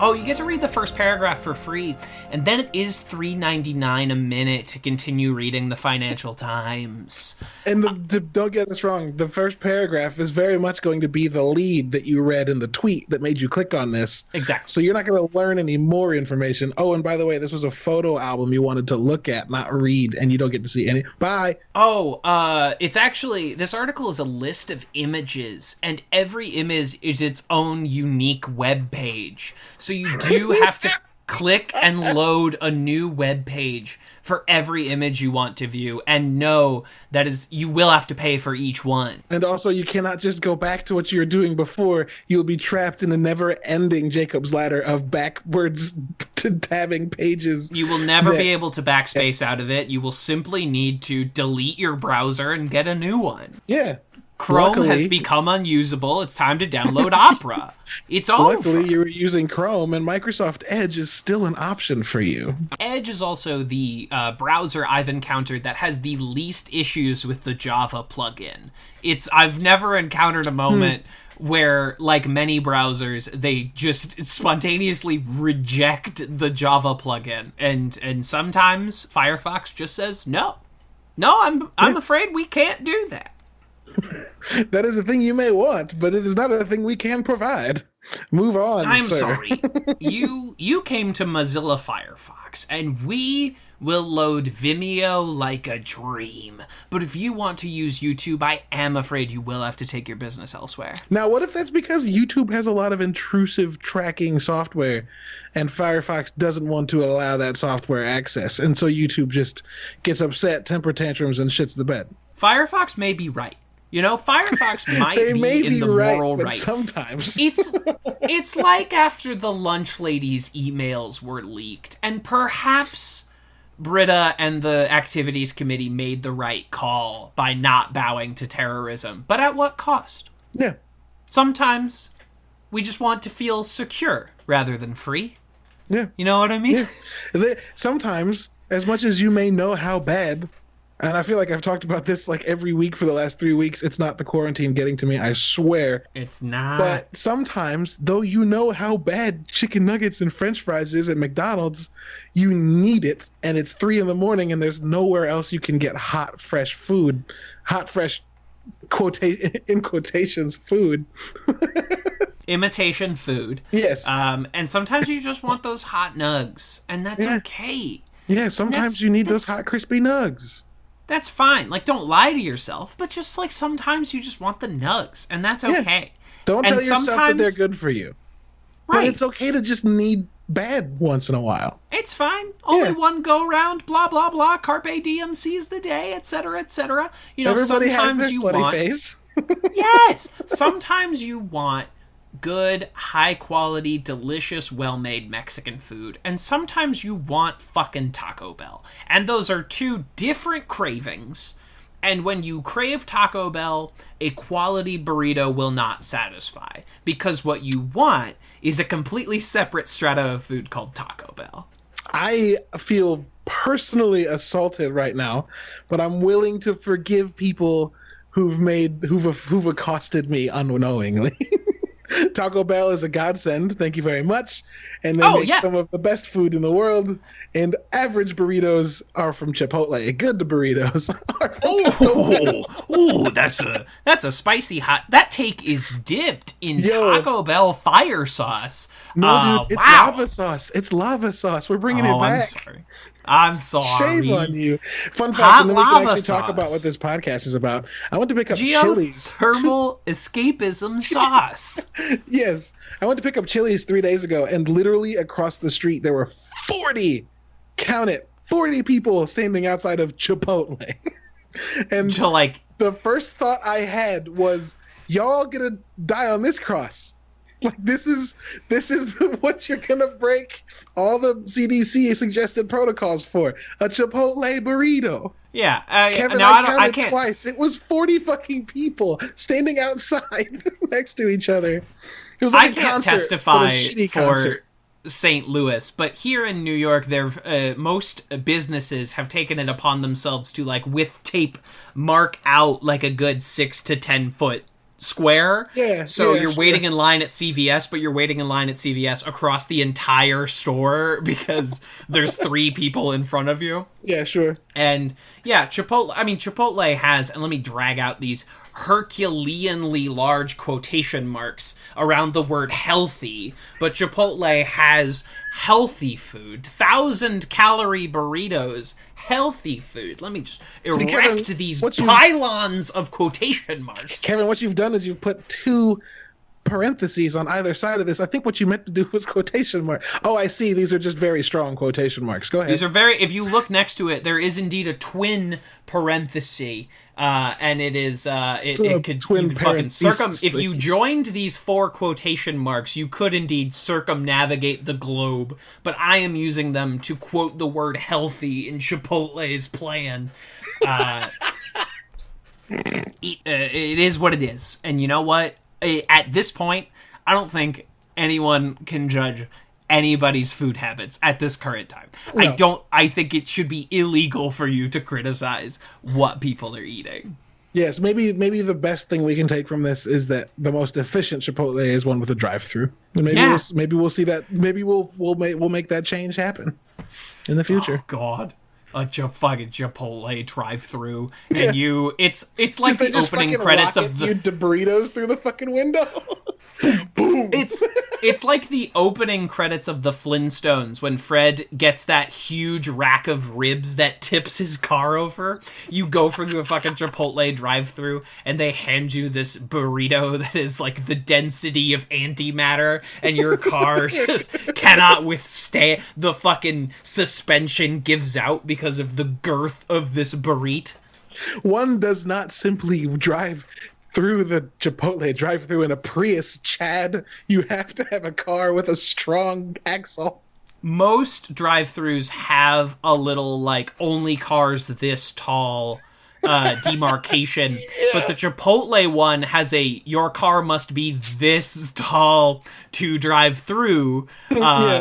Oh, you get to read the first paragraph for free, and then it is $3.99 a minute to continue reading the Financial Times. And don't get us wrong, the first paragraph is very much going to be the lead that you read in the tweet that made you click on this. Exactly. So you're not going to learn any more information. Oh, and by the way, this was a photo album you wanted to look at, not read, and you don't get to see any. Bye. Oh, it's actually, this article is a list of images, and every image is its own unique web page. So you do have to click and load a new web page for every image you want to view, and know that is you will have to pay for each one. And also, you cannot just go back to what you were doing before. You'll be trapped in a never-ending Jacob's Ladder of backwards tabbing pages. You will never be able to backspace out of it. You will simply need to delete your browser and get a new one. Yeah. Chrome has become unusable. It's time to download Opera. It's over. Luckily, you were using Chrome, and Microsoft Edge is still an option for you. Edge is also the browser I've encountered that has the least issues with the Java plugin. I've never encountered a moment where, like many browsers, they just spontaneously reject the Java plugin. And sometimes Firefox just says, no, I'm afraid we can't do that. That is a thing you may want, but it is not a thing we can provide. Move on, I'm sir. sorry. You came to Mozilla Firefox, and we will load Vimeo like a dream. But if you want to use YouTube, I am afraid you will have to take your business elsewhere. Now, what if that's because YouTube has a lot of intrusive tracking software, and Firefox doesn't want to allow that software access, and so YouTube just gets upset, temper tantrums, and shits the bed? Firefox may be right. You know, Firefox might be in the moral right. Sometimes. It's like after the lunch lady's emails were leaked, and perhaps Britta and the Activities Committee made the right call by not bowing to terrorism. But at what cost? Yeah. Sometimes we just want to feel secure rather than free. Yeah. You know what I mean? Yeah. Sometimes, as much as you may know how bad... And I feel like I've talked about this like every week for the last 3 weeks. It's not the quarantine getting to me, I swear. It's not. But sometimes, though you know how bad chicken nuggets and french fries is at McDonald's, you need it. And it's 3 a.m. and there's nowhere else you can get hot, fresh food. Hot, fresh, in quotations, food. Imitation food. Yes. And sometimes you just want those hot nugs. And that's okay. Yeah, sometimes you need those hot, crispy nugs. That's fine. Like, don't lie to yourself, but just, like, sometimes you just want the nugs, and that's okay. Don't tell yourself that they're good for you. Right. But it's okay to just need bad once in a while. It's fine. Only one go-round, blah, blah, blah, carpe diem, seize the day, etc., etc. You know, everybody has sometimes their you slutty want... face. Yes! Sometimes you want good, high-quality, delicious, well-made Mexican food, and sometimes you want fucking Taco Bell. And those are two different cravings, and when you crave Taco Bell, a quality burrito will not satisfy, because what you want is a completely separate strata of food called Taco Bell. I feel personally assaulted right now, but I'm willing to forgive people who've accosted me unknowingly. Taco Bell is a godsend. Thank you very much. And they make some of the best food in the world. And average burritos are from Chipotle. Good burritos are from Chipotle. Ooh, that's a spicy hot. That take is dipped in Taco Bell fire sauce. No, dude, it's lava sauce. It's lava sauce. We're bringing it back. I'm sorry. Shame on you. Fun fact, and then we can actually talk about what this podcast is about. I went to pick up Chili's. Geothermal escapism sauce. Yes. I went to pick up Chili's 3 days ago, and literally across the street, there were 40, count it, 40 people standing outside of Chipotle. And the first thought I had was, y'all gonna die on this cross. Like, this is what you're gonna break all the CDC suggested protocols for. A Chipotle burrito. Yeah, Kevin, I counted twice. It was 40 fucking people standing outside next to each other. It was like I can't testify for St. Louis, but here in New York, most businesses have taken it upon themselves to, like, with tape, mark out like a good 6 to 10 foot square. Yeah. So you're waiting in line at CVS, but you're waiting in line at CVS across the entire store because there's 3 people in front of you. Yeah, sure. And yeah, Chipotle has, and let me drag out these Herculeanly large quotation marks around the word healthy, but Chipotle has healthy food, 1,000-calorie burritos, healthy food. Let me just erect Kevin, these pylons of quotation marks. Kevin, what you've done is you've put 2 parentheses on either side of this. I think what you meant to do was quotation mark. Oh, I see. These are just very strong quotation marks. Go ahead. These are very, if you look next to it, there is indeed a twin parenthesis. And it is, it could, twin you could fucking if you joined these 4 quotation marks, you could indeed circumnavigate the globe, but I am using them to quote the word healthy in Chipotle's plan. It is what it is. And you know what? At this point, I don't think anyone can judge anybody's food habits at this current time. No. I think it should be illegal for you to criticize what people are eating. Yes, maybe the best thing we can take from this is that the most efficient Chipotle is one with a drive-thru. Maybe we'll see that. Maybe we'll make that change happen in the future. Oh God. A fucking Chipotle drive-thru, and it's like the opening credits of the burritos through the fucking window. Boom. It's like the opening credits of the Flintstones when Fred gets that huge rack of ribs that tips his car over. You go for the fucking Chipotle drive-thru, and they hand you this burrito that is like the density of antimatter, and your car just cannot withstand. The fucking suspension gives out because of the girth of this burrito. One does not simply drive through the Chipotle drive-thru in a Prius, Chad. You have to have a car with a strong axle. Most drive-thrus have a little, like, only cars this tall demarcation, but the Chipotle one has a your car must be this tall to drive through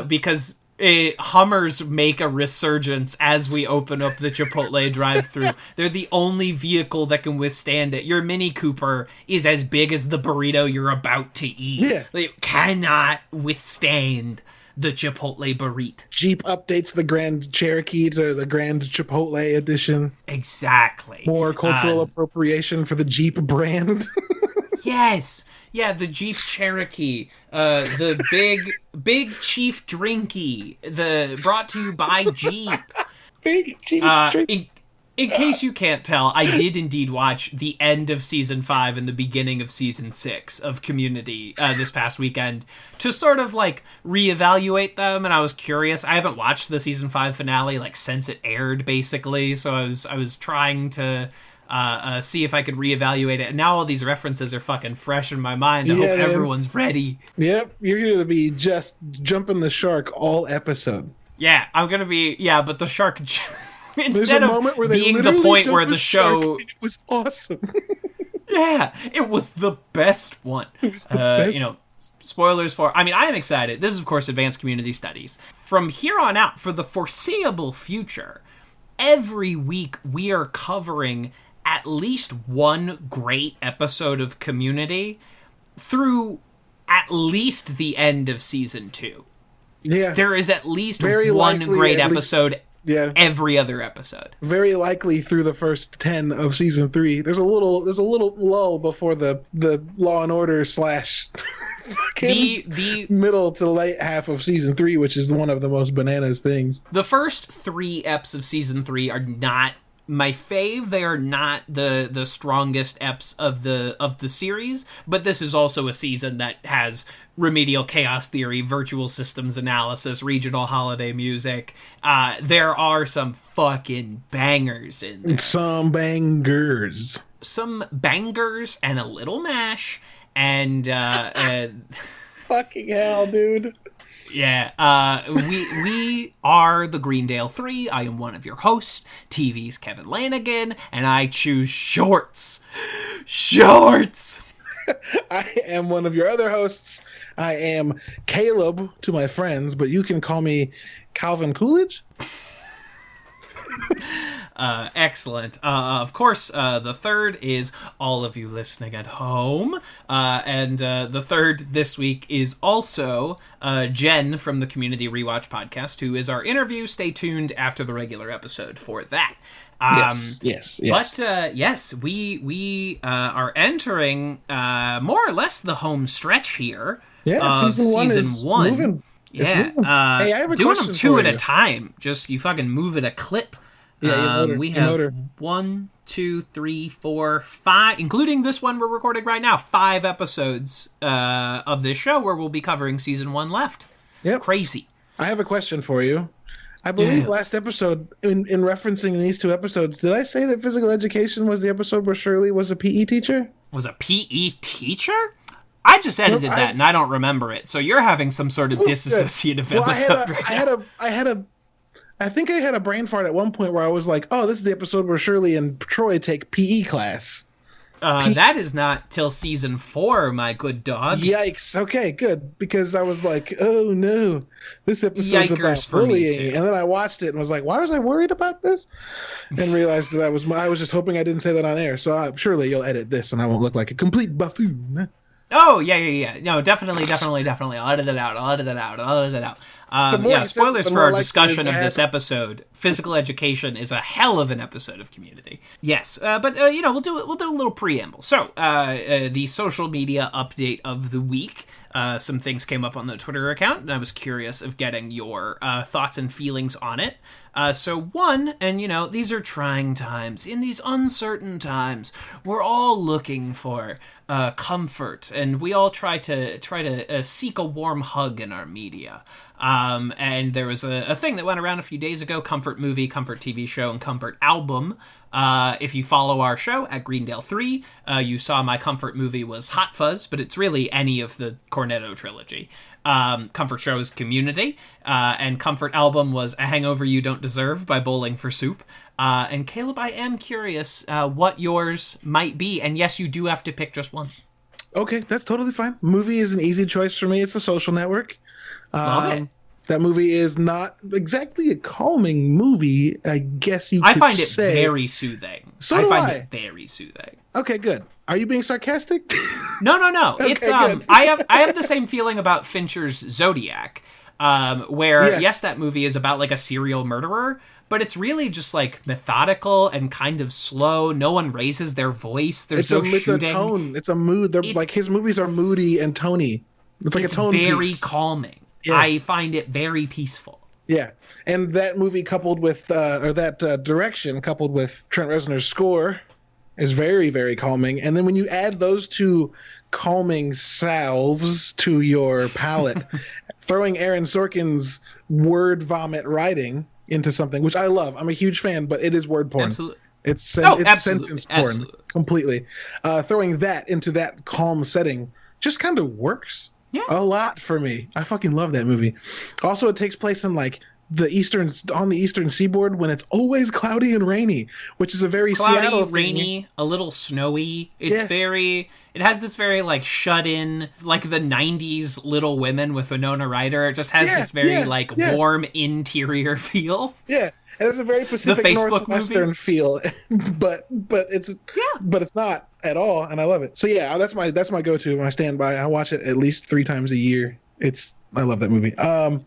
because Hummers make a resurgence as we open up the Chipotle drive-thru. They're the only vehicle that can withstand it. Your Mini Cooper is as big as the burrito you're about to eat. Yeah. They cannot withstand the Chipotle burrito. Jeep updates the Grand Cherokee to the Grand Chipotle edition. Exactly. More cultural appropriation for the Jeep brand. Yes. Yeah, the Jeep Cherokee, the big Chief Drinky, brought to you by Jeep. Big Chief Drinky. In case you can't tell, I did indeed watch the end of Season 5 and the beginning of Season 6 of Community this past weekend to sort of, like, reevaluate them, and I was curious. I haven't watched the Season 5 finale, like, since it aired, basically, so I was trying to see if I could reevaluate it, and now all these references are fucking fresh in my mind. I hope everyone's ready. Yep, you're gonna be just jumping the shark all episode. Yeah, I'm gonna be, but the shark... Instead of being the point where the show... It was awesome. Yeah, it was the best one. It was the best. You know, spoilers for... I mean, I am excited. This is, of course, Advanced Community Studies. From here on out, for the foreseeable future, every week we are covering at least one great episode of Community through at least the end of Season 2. Yeah. There is at least one great episode every other episode. Very likely through the first 10 of Season 3. There's a little lull before the Law and Order / the middle to late half of Season 3, which is one of the most bananas things. The first 3 eps of Season 3 are not my fave. They are not the strongest eps of the series, but this is also a season that has remedial chaos theory, virtual systems analysis, regional holiday music. There are some fucking bangers in there. Some bangers and a little mash, and fucking hell, dude. Yeah, we are the Greendale Three. I am one of your hosts, TV's Kevin Lanigan, and I choose shorts. Shorts! I am one of your other hosts. I am Caleb to my friends, but you can call me Calvin Coolidge. Excellent. Of course, the third is all of you listening at home. And the third this week is also Jenn from the Community Rewatch Podcast, who is our interview. Stay tuned after the regular episode for that. Yes. But yes, we are entering more or less the home stretch here. Yeah, season one. Moving. Yeah, hey, I have a doing question them two for at you. a time. Just you fucking move at a clip. Yeah, we have 1, 2, 3, 4, 5, including this one we're recording right now. 5 episodes of this show where we'll be covering season 1 left. Yep. Crazy. I have a question for you. I believe last episode, in referencing these 2 episodes, did I say that physical education was the episode where Shirley was a PE teacher? Was a PE teacher? I just edited that and I don't remember it. So you're having some sort of disassociative episode right now. I think I had a brain fart at one point where I was like, oh, this is the episode where Shirley and Troy take PE class. That is not till season 4, my good dog. Yikes. Okay, good. Because I was like, oh no, this episode's about bullying. And then I watched it and was like, why was I worried about this? And realized that I was just hoping I didn't say that on air. So surely you'll edit this and I won't look like a complete buffoon. Oh, yeah. No, definitely. I'll edit it out. Spoilers for our discussion of this episode. Physical education is a hell of an episode of Community. Yes, but we'll do a little preamble. So, the social media update of the week. Some things came up on the Twitter account, and I was curious of getting your thoughts and feelings on it. So one, and these are trying times. In these uncertain times, we're all looking for comfort, and we all try to seek a warm hug in our media. And there was a thing that went around a few days ago: comfort movie, comfort TV show, and comfort album. If you follow our show at Greendale 3, you saw my comfort movie was Hot Fuzz, but it's really any of the Cornetto trilogy. Comfort show is Community, and comfort album was A Hangover You Don't Deserve by Bowling for Soup. And Caleb, I am curious what yours might be, and yes, you do have to pick just one. Okay, that's totally fine. Movie is an easy choice for me. It's The Social Network. Love it. That movie is not exactly a calming movie, I guess you could say. I find it very soothing. So do I. I find it very soothing. Okay, good. Are you being sarcastic? No. Okay, it's good. I have the same feeling about Fincher's Zodiac, where yes, that movie is about like a serial murderer, but it's really just like methodical and kind of slow. No one raises their voice. There's no shooting. It's a tone. It's a mood. Like his movies are moody and tony. It's like a tone very piece. Calming. Yeah. I find it very peaceful. Yeah, and that movie coupled with, direction coupled with Trent Reznor's score is very, very calming. And then when you add those 2 calming salves to your palate, throwing Aaron Sorkin's word vomit writing into something, which I love. I'm a huge fan, but it is word porn. Absolutely. It's sentence porn completely. Throwing that into that calm setting just kind of works. Yeah. A lot for me. I fucking love that movie. Also, it takes place in like on the eastern seaboard when it's always cloudy and rainy, which is a very Seattle thing. Rainy, a little snowy. It has this very like shut in, like the 90s Little Women with Winona Ryder. It just has this very warm interior feel. Yeah. It has a very Pacific Northwestern feel, but it's not at all, and I love it. So yeah, that's my go-to when I stand by. I watch it at least 3 times a year. I love that movie.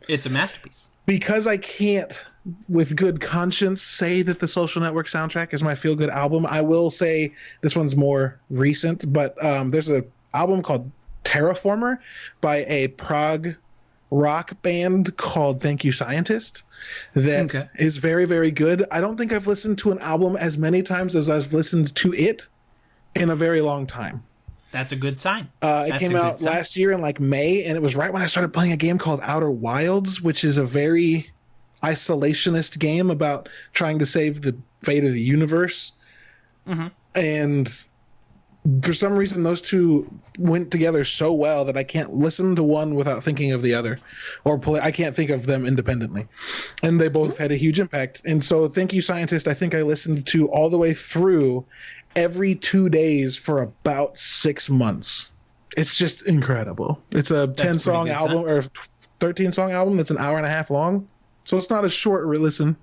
It's a masterpiece. Because I can't, with good conscience, say that the Social Network soundtrack is my feel-good album. I will say this one's more recent, but there's an album called Terraformer by a prog rock band called Thank You Scientist that is very, very good. I don't think I've listened to an album as many times as I've listened to it in a very long time. That's a good sign. It came out last year in like May, and it was right when I started playing a game called Outer Wilds, which is a very isolationist game about trying to save the fate of the universe. Mm-hmm. And for some reason, those 2 went together so well that I can't listen to one without thinking of the other, or I can't think of them independently. And they both had a huge impact. And so Thank You Scientist, I think I listened to all the way through every 2 days for about 6 months. It's just incredible. It's a 10-song album or 13-song album that's an hour and a half long. So it's not a short listen.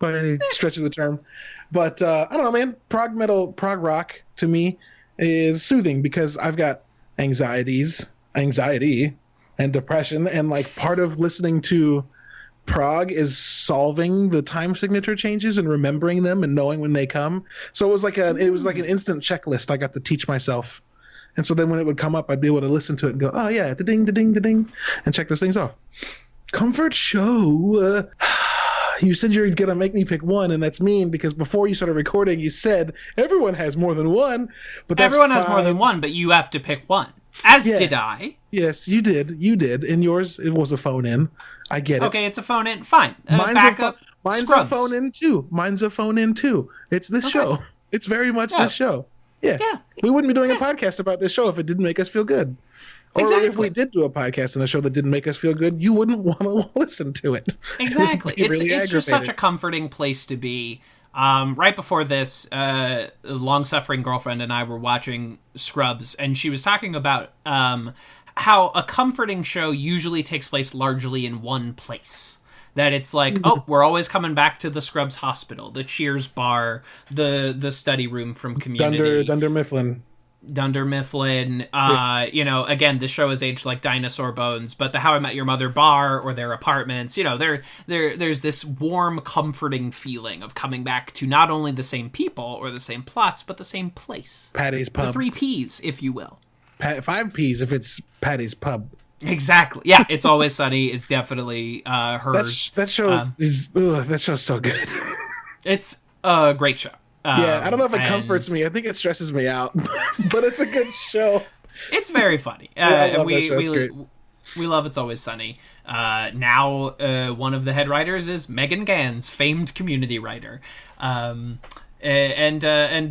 by any stretch of the term. But I don't know, man. Prog metal, prog rock to me is soothing because I've got anxiety, and depression, and like part of listening to prog is solving the time signature changes and remembering them and knowing when they come. So it was like an instant checklist I got to teach myself. And so then when it would come up, I'd be able to listen to it and go, oh yeah, da-ding, da-ding, da-ding, and check those things off. Comfort show. You said you're going to make me pick one, and that's mean because before you started recording, you said everyone has more than one. But that's everyone has more than one, but you have to pick one. As did I. Yes, you did. And yours, it was a phone-in. I get it. Okay, it's a phone-in. Fine. Mine's a phone-in, too. It's this show. It's very much this show. Yeah. We wouldn't be doing a podcast about this show if it didn't make us feel good. Or if we did do a podcast on a show that didn't make us feel good, you wouldn't want to listen to it. Exactly. It's just such a comforting place to be. Right before this, a long-suffering girlfriend and I were watching Scrubs, and she was talking about how a comforting show usually takes place largely in one place. That it's like, oh, we're always coming back to the Scrubs hospital, the Cheers bar, the study room from Community. Dunder Mifflin. Again, the show is aged like dinosaur bones, but the How I Met Your Mother bar or their apartments, there's this warm, comforting feeling of coming back to not only the same people or the same plots, but the same place. Patty's Pub. The 3 Ps, if you will. 5 Ps if it's Patty's Pub. Exactly. Yeah, It's Always Sunny is definitely hers. That show's so good. It's a great show. I don't know if it comforts me. I think it stresses me out, but it's a good show. It's very funny. I love that show. It's great. We love It's Always Sunny. Now, one of the head writers is Megan Gans, famed Community writer. And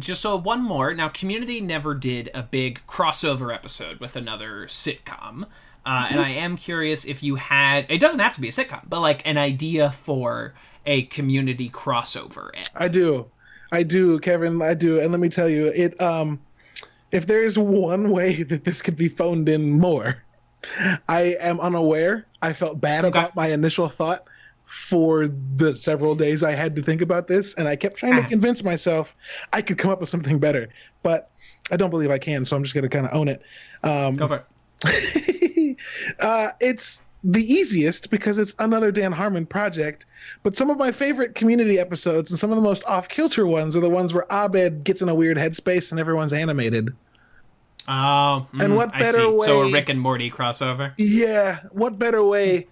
just one more. Now, Community never did a big crossover episode with another sitcom. And I am curious if you had... It doesn't have to be a sitcom, but like an idea for a Community crossover. I do, Kevin. I do. And let me tell you, if there is one way that this could be phoned in more, I am unaware. I felt bad about my initial thought for the several days I had to think about this, and I kept trying to convince myself I could come up with something better, but I don't believe I can, so I'm just going to kind of own it. Go for it. It's the easiest because it's another Dan Harmon project, but some of my favorite Community episodes and some of the most off-kilter ones are the ones where Abed gets in a weird headspace and everyone's animated. Oh, and what better way? So a Rick and Morty crossover? Yeah, what better way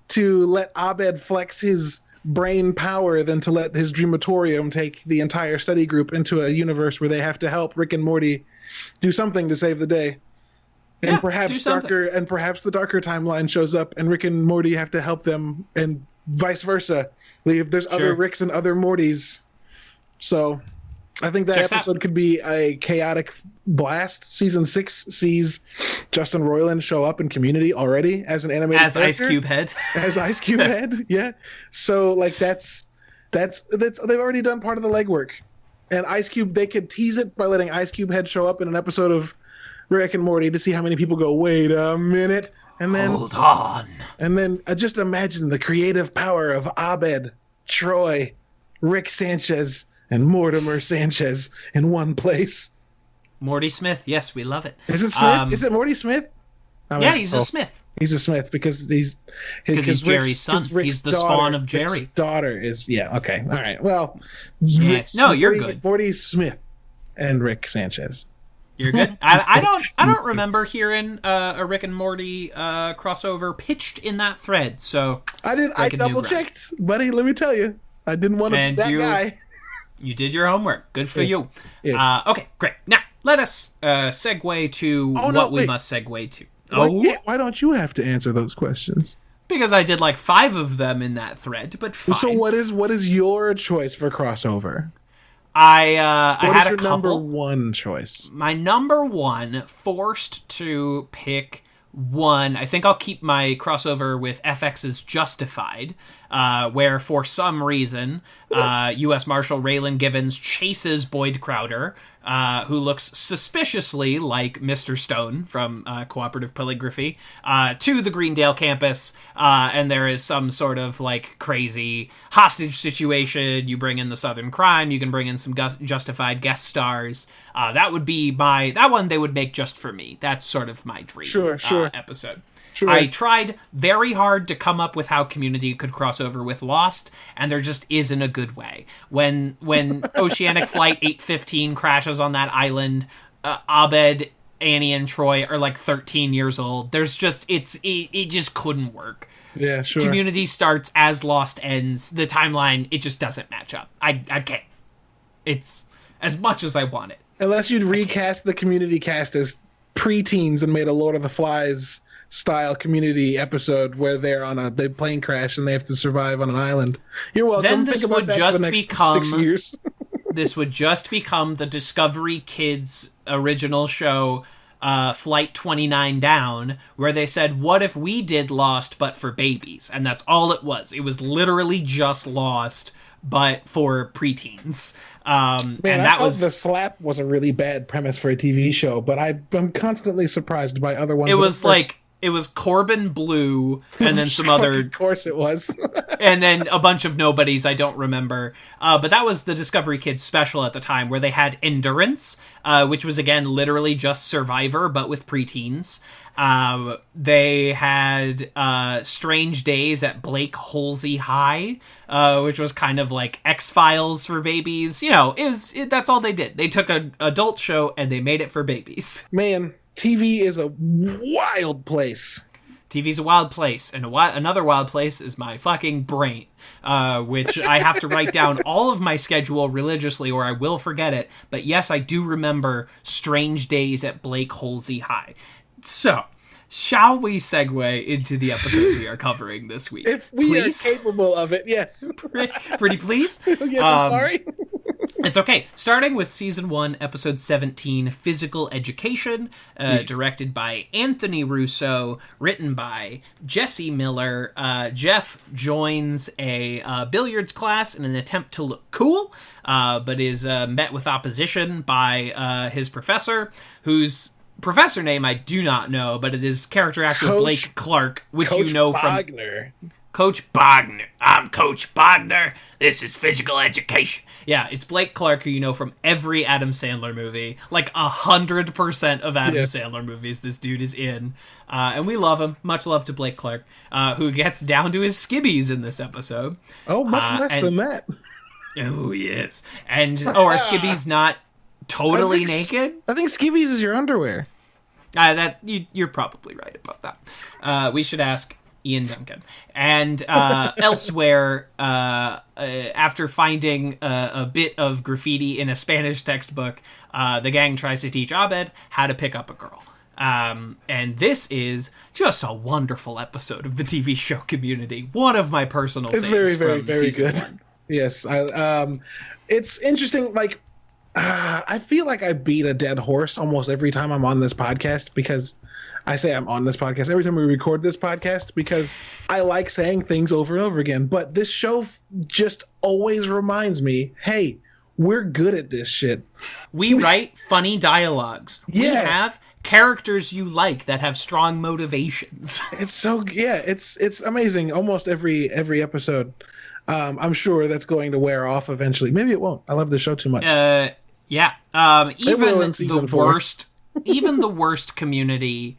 to let Abed flex his brain power than to let his Dreamatorium take the entire study group into a universe where they have to help Rick and Morty do something to save the day. And perhaps the darker timeline shows up and Rick and Morty have to help them and vice versa. There's other Ricks and other Mortys. So I think that episode could be a chaotic blast. Season 6 sees Justin Roiland show up in Community already as an animated character. Ice Cube Head. As Ice Cube Head, yeah. So like that's they've already done part of the legwork. And Ice Cube, they could tease it by letting Ice Cube Head show up in an episode of Rick and Morty to see how many people go, wait a minute, and then hold on. And then just imagine the creative power of Abed, Troy, Rick Sanchez, and Mortimer Sanchez in one place. Morty Smith, yes, we love it. Is it Smith? Is it Morty Smith? He's a Smith. He's a Smith because he's Jerry's son. He's the spawn of Jerry. Rick's daughter is okay. All right. Well, yes. No, you're good. Morty Smith and Rick Sanchez. You're good. I don't remember hearing a Rick and Morty crossover pitched in that thread. So I did. I double checked, buddy. Let me tell you, I didn't want to be that guy. You did your homework. Good for you. Yes. Okay, great. Now let us segue to what we must segue to. Why don't you have to answer those questions? Because I did like 5 of them in that thread, but fine. So what is your choice for crossover? I had a couple. What is your number one choice? My number one, forced to pick one. I think I'll keep my crossover with FX's Justified, where for some reason, U.S. Marshal Raylan Givens chases Boyd Crowder who looks suspiciously like Mr. Stone from Cooperative Polygraphy, to the Greendale campus, and there is some sort of like crazy hostage situation. You bring in the Southern Crime, you can bring in some justified guest stars. That one they would make just for me. That's sort of my dream episode. Sure. I tried very hard to come up with how Community could cross over with Lost, and there just isn't a good way. When Oceanic Flight 815 crashes on that island, Abed, Annie, and Troy are like 13 years old. There's just it just couldn't work. Yeah, sure. Community starts as Lost ends. The timeline, it just doesn't match up. I can't. It's as much as I want it. Unless you'd recast the Community cast as preteens and made a Lord of the Flies style Community episode where they're on the plane crash and they have to survive on an island. You're welcome. Then this Think about would that just for the next become 6 years. This would just become the Discovery Kids original show, Flight 29 Down, where they said, what if we did Lost but for babies? And that's all it was. It was literally just Lost but for preteens. Man, and I thought The Slap was a really bad premise for a TV show, but I'm constantly surprised by other ones. It was Corbin Blue, and then some other... Of course it was. And then a bunch of nobodies I don't remember. But that was the Discovery Kids special at the time, where they had Endurance, which was, again, literally just Survivor, but with preteens. They had Strange Days at Blake Halsey High, which was kind of like X-Files for babies. You know, that's all they did. They took an adult show and they made it for babies. Man, TV is a wild place. TV's a wild place, and another wild place is my fucking brain, which I have to write down all of my schedule religiously or I will forget it. But yes, I do remember Strange Days at Blake Halsey High. So, shall we segue into the episodes we are covering this week? If we are capable of it, yes. Pretty please? Yes, I'm sorry. It's okay. Starting with Season 1, Episode 17, Physical Education, directed by Anthony Russo, written by Jesse Miller. Jeff joins a billiards class in an attempt to look cool, but is met with opposition by his professor, whose professor name I do not know, but it is character actor Blake Clark, which Coach you know Bogner. From Coach Bogner. I'm Coach Bogner. This is Physical Education. Yeah, it's Blake Clark, who you know from every Adam Sandler movie. Like 100% of Adam Sandler movies this dude is in. And we love him. Much love to Blake Clark, who gets down to his skibbies in this episode. Oh, much less than that. Oh, yes. And, are skibbies not totally naked? I think skivvies is your underwear. You're probably right about that. We should ask Ian Duncan. And elsewhere, after finding a bit of graffiti in a Spanish textbook, the gang tries to teach Abed how to pick up a girl. And this is just a wonderful episode of the TV show Community. One of my personal faves. It's very, very, very good. 1. Yes. It's interesting. Like, I feel like I beat a dead horse almost every time I'm on this podcast, because I say I'm on this podcast every time we record this podcast, because I like saying things over and over again. But this show just always reminds me, hey, we're good at this shit. We write funny dialogues. Yeah. We have characters you like that have strong motivations. It's it's amazing. Almost every episode. I'm sure that's going to wear off eventually. Maybe it won't. I love the show too much. Yeah. Even the worst, even the worst Community,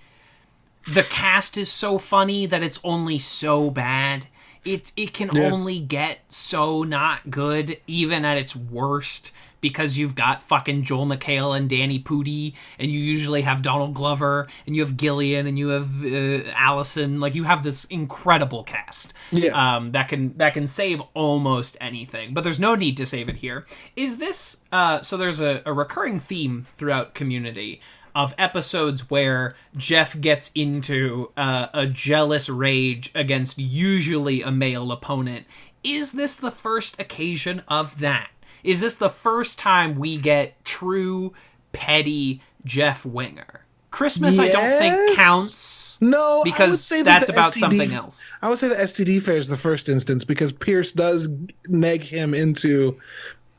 the cast is so funny that it's only so bad. It can only get so not good, even at its worst, because you've got fucking Joel McHale and Danny Pudi, and you usually have Donald Glover, and you have Gillian, and you have Allison. Like, you have this incredible cast that can save almost anything, but there's no need to save it here. Is this so there's a recurring theme throughout Community of episodes where Jeff gets into a jealous rage against usually a male opponent. Is this the first occasion of that? Is this the first time we get true, petty Jeff Winger? Christmas, I don't think counts. No, because I would say that's about something else. I would say the STD fair is the first instance, because Pierce does neg him into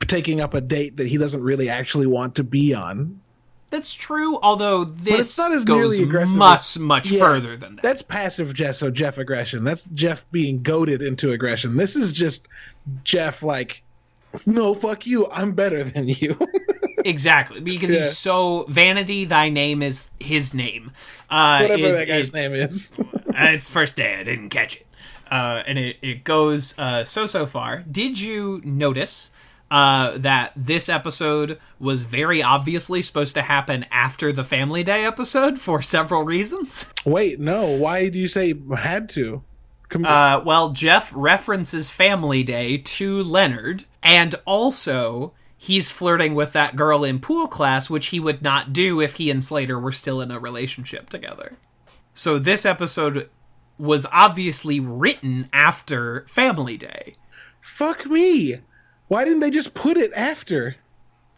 taking up a date that he doesn't really actually want to be on. That's true, although this not as goes much further than that. That's passive Jeff aggression. That's Jeff being goaded into aggression. This is just Jeff like, no, fuck you, I'm better than you. Exactly, because he's so... Vanity, thy name is his name. Whatever that guy's name is. It's first day, I didn't catch it. And it goes so far. Did you notice... that this episode was very obviously supposed to happen after the Family Day episode for several reasons? Wait, no. Why do you say had to? Well, Jeff references Family Day to Leonard, and also he's flirting with that girl in pool class, which he would not do if he and Slater were still in a relationship together. So this episode was obviously written after Family Day. Fuck me. Why didn't they just put it after?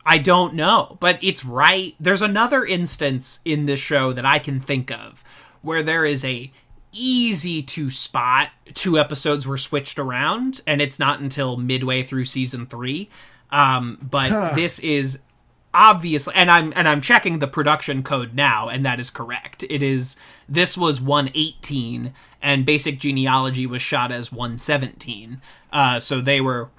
I don't know, but it's right. There's another instance in this show that I can think of where there is a easy to spot 2 episodes were switched around, and it's not until midway through season 3. This is obviously, and I'm checking the production code now, and that is correct. This was 118, and Basic Genealogy was shot as 117. So they were.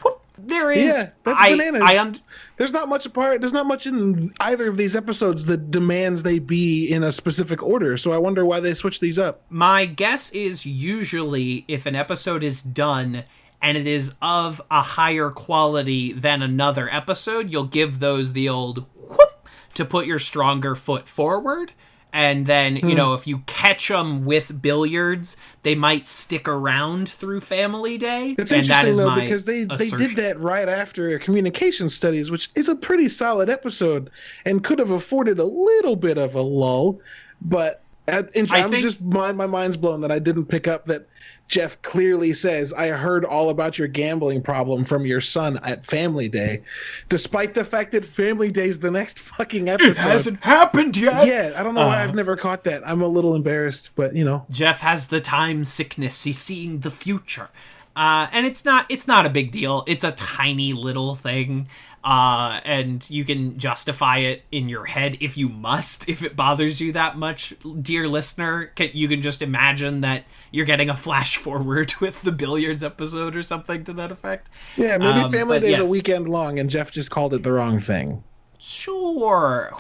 There is. Yeah, that's bananas. There's not much There's not much in either of these episodes that demands they be in a specific order. So I wonder why they switched these up. My guess is usually if an episode is done and it is of a higher quality than another episode, you'll give those the old whoop to put your stronger foot forward. And then, if you catch them with billiards, they might stick around through Family Day. It's interesting, though, because they did that right after Communication Studies, which is a pretty solid episode and could have afforded a little bit of a lull. But my mind's blown that I didn't pick up that Jeff clearly says, I heard all about your gambling problem from your son at Family Day, despite the fact that Family Day's the next fucking episode. It hasn't happened yet. Yeah, I don't know why I've never caught that. I'm a little embarrassed, but Jeff has the time sickness. He's seeing the future. And it's not a big deal. It's a tiny little thing. And you can justify it in your head if you must, if it bothers you that much, dear listener. You can just imagine that you're getting a flash forward with the billiards episode or something to that effect. Yeah, maybe Family Day's a weekend long and Jeff just called it the wrong thing. Sure.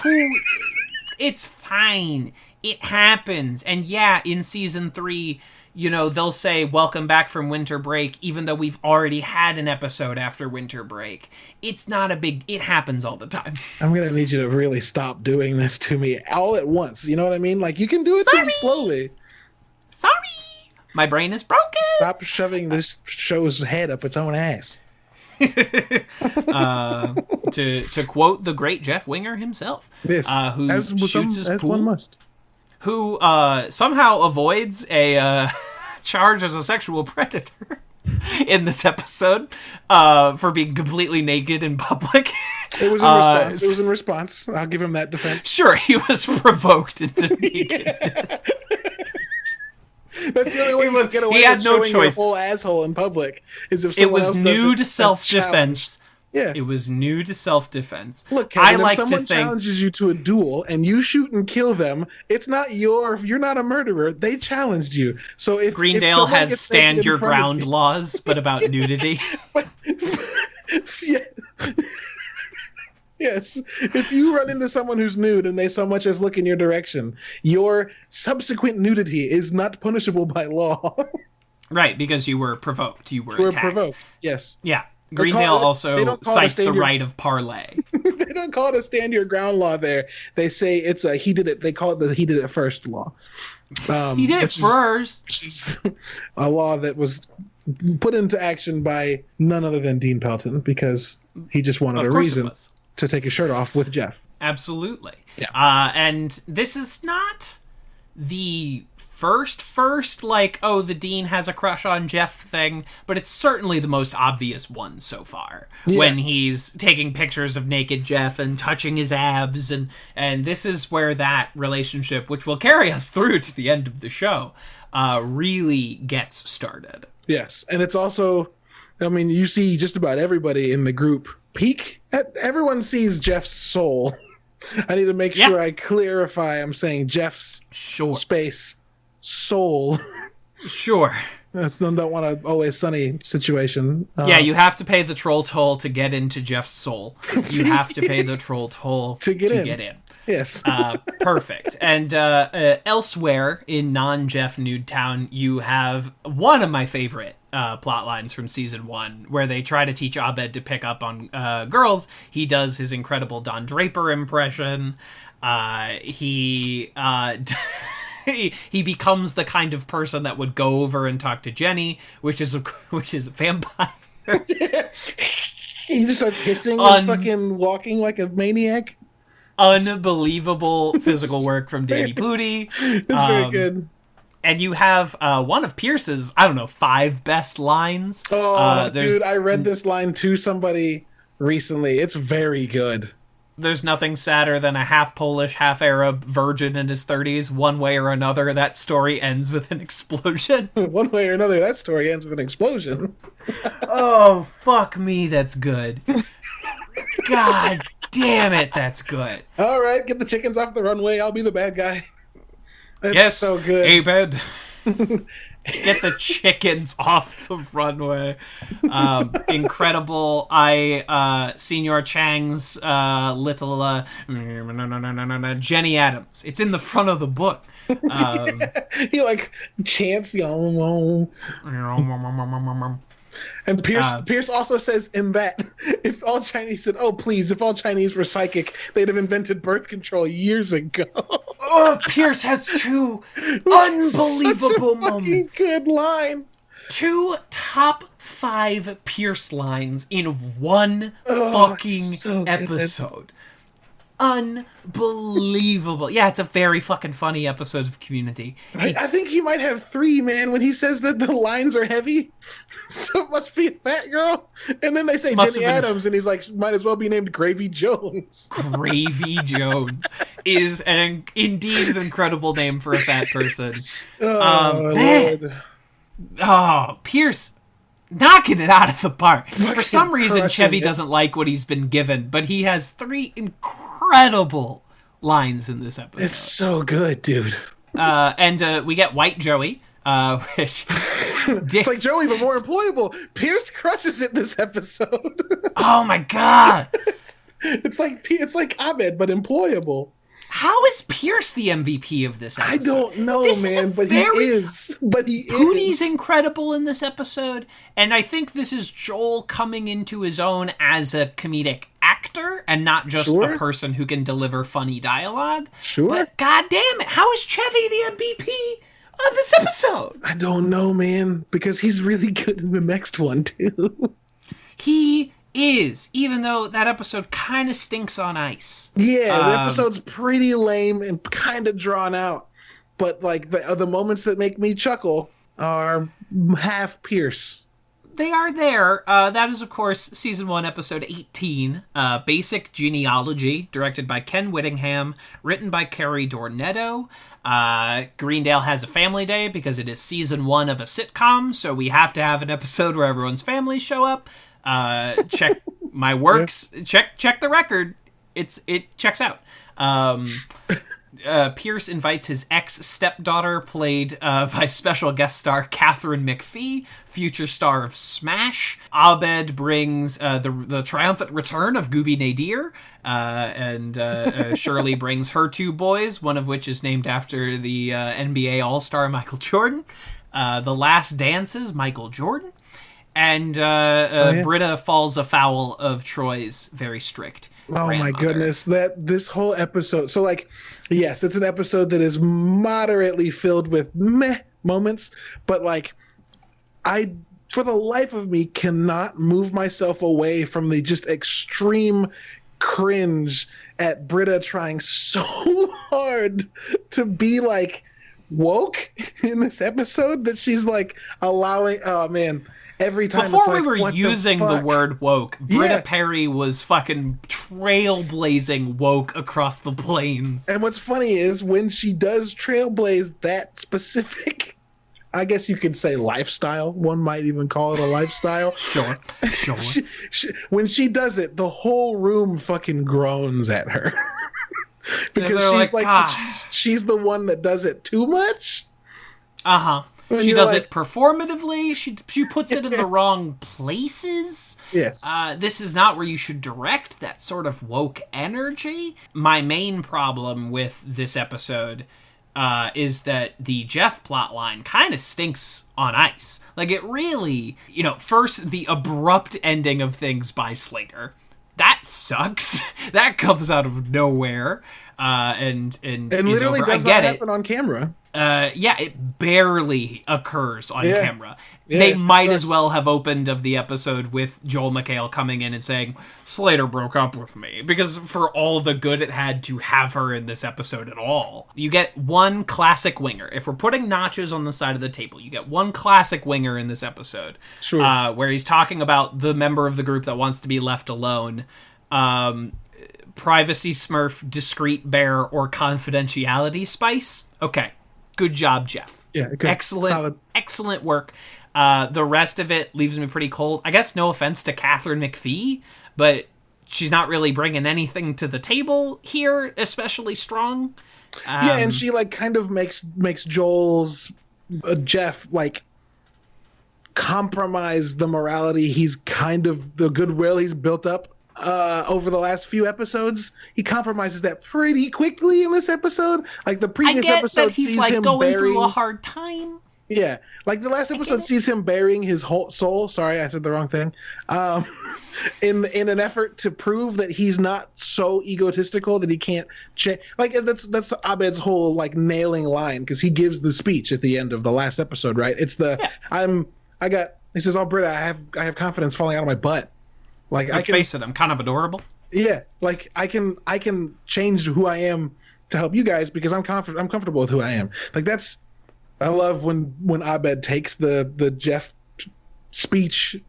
It's fine. It happens. And yeah, in season 3, they'll say, welcome back from winter break, even though we've already had an episode after winter break. It's not it happens all the time. I'm going to need you to really stop doing this to me all at once. You know what I mean? Like, you can do it to me slowly. Sorry. My brain is broken. Stop shoving this show's head up its own ass. To quote the great Jeff Winger himself, who shoots his pool. One must. Who somehow avoids a charge as a sexual predator in this episode for being completely naked in public. It was in response. It was in response. I'll give him that defense. Sure, he was provoked into nakedness. That's the only way you get away with showing your whole asshole in public. Is if someone else nude self-defense. Yeah. It was nude self-defense. Look, Kevin, if someone challenges you to a duel and you shoot and kill them, it's not you're not a murderer. They challenged you. So if Greendale has stand your ground laws, but about nudity. Yes. If you run into someone who's nude and they so much as look in your direction, your subsequent nudity is not punishable by law. Right, because you were provoked. You were attacked. Provoked, yes. Yeah. Greendale also cites the right of parley. They don't call it a stand your ground law there. They say it's a he did it. They call it the he did it first law. He did it first. Which is a law that was put into action by none other than Dean Pelton because he just wanted a reason to take his shirt off with Jeff. Absolutely. Yeah. And this is not the first like, oh, the Dean has a crush on Jeff thing, but it's certainly the most obvious one so far. Yeah. When he's taking pictures of naked Jeff and touching his abs, and this is where that relationship, which will carry us through to the end of the show, really gets started. Yes, and it's also I mean, you see just about everybody in the group peek. Everyone sees Jeff's soul. I need to make sure I clarify. I'm saying Jeff's space soul. Sure. That's don't want a Always Sunny situation. You have to pay the troll toll to get into Jeff's soul. You have to pay the troll toll to get in. Yes. Perfect. And elsewhere in non-Jeff Nude Town, you have one of my favorite plot lines from season 1, where they try to teach Abed to pick up on girls. He does his incredible Don Draper impression. He becomes the kind of person that would go over and talk to Jenny, which is a vampire. He just starts hissing and fucking walking like a maniac. Unbelievable physical work from Danny Pudi. It's very good. And you have one of Pierce's, 5 best lines. Dude, I read this line to somebody recently. It's very good. There's nothing sadder than a half Polish, half Arab virgin in his 30s. One way or another, that story ends with an explosion. One way or another, that story ends with an explosion. Oh, fuck me, that's good. God damn it, that's good. All right, get the chickens off the runway. I'll be the bad guy. That's so good. Abed. Get the chickens off the runway. Incredible. Senor Chang's little Jenny Adams. It's in the front of the book. He chants, and Pierce also says in that if all Chinese were psychic, they'd have invented birth control years ago. Oh, Pierce has 2 unbelievable moments. Good line. 2 top 5 Pierce lines in one fucking episode. Good. Unbelievable. Yeah, it's a very fucking funny episode of Community. I think he might have 3, man, when he says that the lines are heavy. So it must be a fat girl. And then they say Jenny Adams, and he's like, might as well be named Gravy Jones. Gravy Jones is indeed an incredible name for a fat person. Lord. Oh, Pierce knocking it out of the park. For some reason, Chevy doesn't like what he's been given, but he has 3 incredible lines in this episode. It's so good, dude. And we get White Joey, which... It's like Joey, but more employable. Pierce crushes it this episode. Oh my god! It's like Abed, but employable. How is Pierce the MVP of this episode? I don't know, man, but he is. Pudi's incredible in this episode, and I think this is Joel coming into his own as a comedic actor and not just a person who can deliver funny dialogue. Sure. But god damn it, how is Chevy the MVP of this episode? I don't know, man, because he's really good in the next one, too. He is, even though that episode kind of stinks on ice. Yeah, the episode's pretty lame and kind of drawn out. But the moments that make me chuckle are half Pierce. They are there. That is, of course, Season 1, Episode 18, Basic Genealogy, directed by Ken Whittingham, written by Carrie Dornetto. Greendale has a family day because it is Season 1 of a sitcom, so we have to have an episode where everyone's families show up. Check my works. Check the record. It checks out. Pierce invites his ex-stepdaughter, played by special guest star Catherine McPhee, future star of Smash. Abed brings the triumphant return of Gooby Nadir, and Shirley brings her 2 boys, one of which is named after the NBA All-Star Michael Jordan. The Last Dances, Michael Jordan. And Britta falls afoul of Troy's very strict grandmother. My goodness, this whole episode. So yes, it's an episode that is moderately filled with meh moments, but I, for the life of me, cannot move myself away from the just extreme cringe at Britta trying so hard to be woke in this episode that she's allowing. Oh man. Every time before we were using the word woke, Britta Perry was fucking trailblazing woke across the plains. And what's funny is when she does trailblaze that specific I guess you could say lifestyle. One might even call it a lifestyle. Sure. When she does it, the whole room fucking groans at her. Because she's the one that does it too much. Uh-huh. She does it performatively. She puts it in the wrong places. Yes. This is not where you should direct that sort of woke energy. My main problem with this episode is that the Jeff plotline kind of stinks on ice. Like, it really, first, the abrupt ending of things by Slater. That sucks. That comes out of nowhere. And literally does not happen on camera. It barely occurs on camera. They might as well have opened of the episode with Joel McHale coming in and saying, Slater broke up with me, because for all the good it had to have her in this episode at all. You get one classic winger. If we're putting notches on the side of the table, you get one classic winger in this episode. Sure. Where he's talking about the member of the group that wants to be left alone. Privacy smurf, discreet bear, or confidentiality spice. Okay. Good job, Jeff. Yeah, okay. Excellent work. The rest of it leaves me pretty cold. I guess no offense to Catherine McPhee, but she's not really bringing anything to the table here, especially strong. And she kind of makes Joel's Jeff compromise the morality he's kind of the goodwill he's built up over the last few episodes. He compromises that pretty quickly in this episode. The previous episode sees him going through a hard time. Yeah, the last episode sees him burying his whole soul. Sorry, I said the wrong thing. In an effort to prove that he's not so egotistical that he can't change. That's Abed's whole nailing line, because he gives the speech at the end of the last episode, right? It's he says, "Oh, Britta, I have confidence falling out of my butt." Let's face it, I'm kind of adorable. Yeah, I can change who I am to help you guys because I'm confident. I'm comfortable with who I am. I love when Abed takes the Jeff speech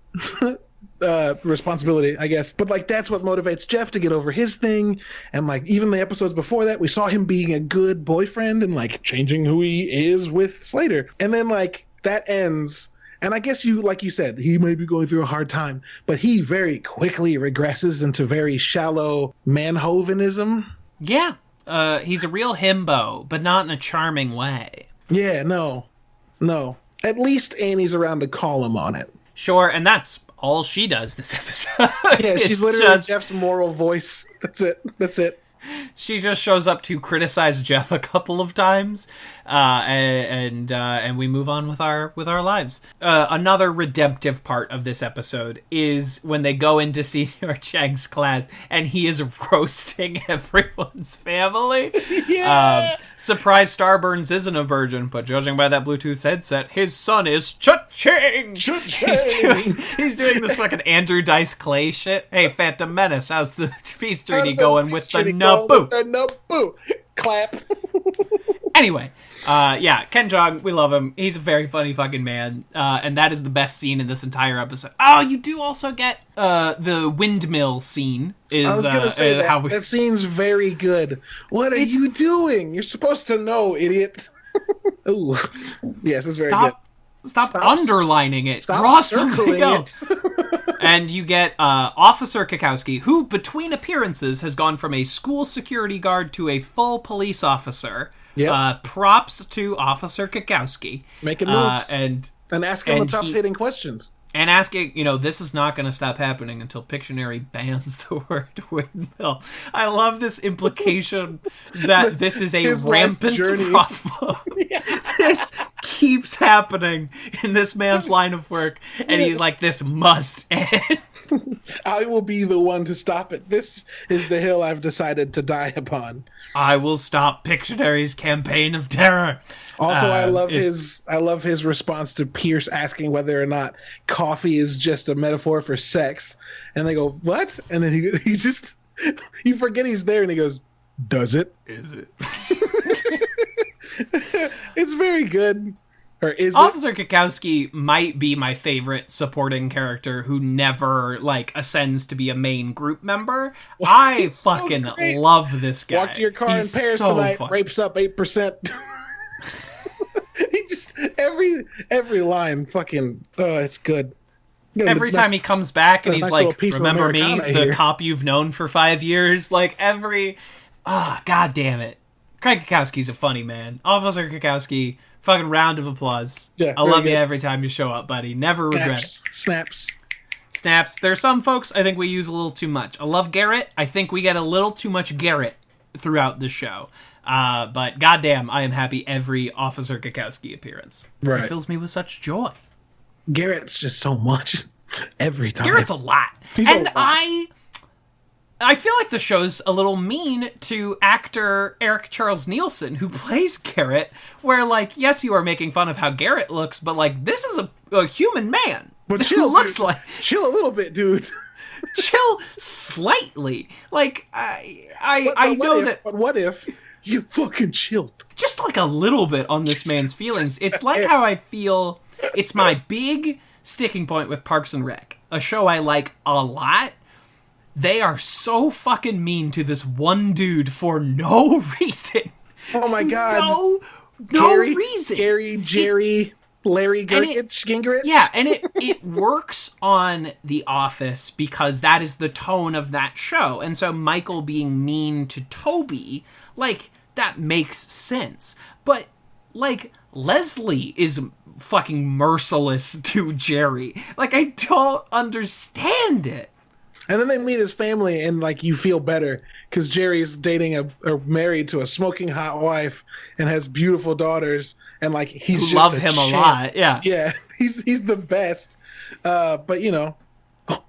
responsibility, I guess. But that's what motivates Jeff to get over his thing. And even the episodes before that, we saw him being a good boyfriend and changing who he is with Slater. And then that ends. And I guess you said, he may be going through a hard time, but he very quickly regresses into very shallow manhovenism. Yeah. He's a real himbo, but not in a charming way. Yeah, no. At least Annie's around to call him on it. Sure, and that's all she does this episode. Yeah, she's literally Jeff's moral voice. That's it. She just shows up to criticize Jeff a couple of times, and we move on with our lives. Another redemptive part of this episode is when they go into Senior Chang's class, and he is roasting everyone's family. Yeah. Surprise, Starburns isn't a virgin, but judging by that Bluetooth headset, his son is Cha-ching! He's doing this fucking Andrew Dice Clay shit. Hey, Phantom Menace, how's the peace treaty going with the Naboo? The Naboo. Clap. Anyway, Ken Jeong, we love him. He's a very funny fucking man, and that is the best scene in this entire episode. Oh, you do also get the windmill scene. I was gonna say that scene's very good. What are you doing? You're supposed to know, idiot. Ooh, yes, it's very good. Stop underlining it. Stop Draw something else. And you get Officer Kikowski, who, between appearances, has gone from a school security guard to a full police officer. Yep. Props to Officer Kikowski. Making moves. And asking the tough-hitting questions. And asking, this is not going to stop happening until Pictionary bans the word windmill. I love this implication that this is a rampant problem. Yeah. This keeps happening in this man's line of work, and he's like, this must end. I will be the one to stop it. This is the hill I've decided to die upon. I will stop Pictionary's campaign of terror. Also, I love his response to Pierce asking whether or not coffee is just a metaphor for sex, and they go, "What?" And then he just you forget he's there, and he goes, "Does it? Is it?" It's very good. Or is Officer Kikowski might be my favorite supporting character who never ascends to be a main group member. I fucking love this guy. Walk to your car in Paris tonight. Fun. Rapes up 8%. Just every line, fucking, it's good. Every time he comes back and he's like, remember me, the cop you've known for 5 years? Like, god damn it. Craig Kukowski's a funny man. Officer Kukowski, fucking round of applause. Yeah, I love you every time you show up, buddy. Never regret it. Snaps. There's some folks I think we use a little too much. I love Garrett. I think we get a little too much Garrett throughout the show. But goddamn, I am happy every Officer Kukowski appearance. Right. It fills me with such joy. Garrett's just so much every time. Garrett's a lot. And I feel like the show's a little mean to actor Eric Charles Nielsen, who plays Garrett, where, like, yes, you are making fun of how Garrett looks, but, like, this is a human man. But chill, who looks like... Chill a little bit, dude. Chill slightly. Like, I know that... But what if you fucking chilled? Just, like, a little bit on this man's feelings. It's like how I feel... It's my big sticking point with Parks and Rec, a show I like a lot. They are so fucking mean to this one dude for no reason. Oh my god. No reason. Jerry, Larry Gingrich. Yeah, and it works on The Office because that is the tone of that show. And so Michael being mean to Toby, like, that makes sense. But, like, Leslie is fucking merciless to Jerry. Like, I don't understand it. And then they meet his family, and, like, you feel better because Jerry's dating or married to a smoking hot wife and has beautiful daughters, and, like, he's just love him a lot. Yeah, he's the best. But you know,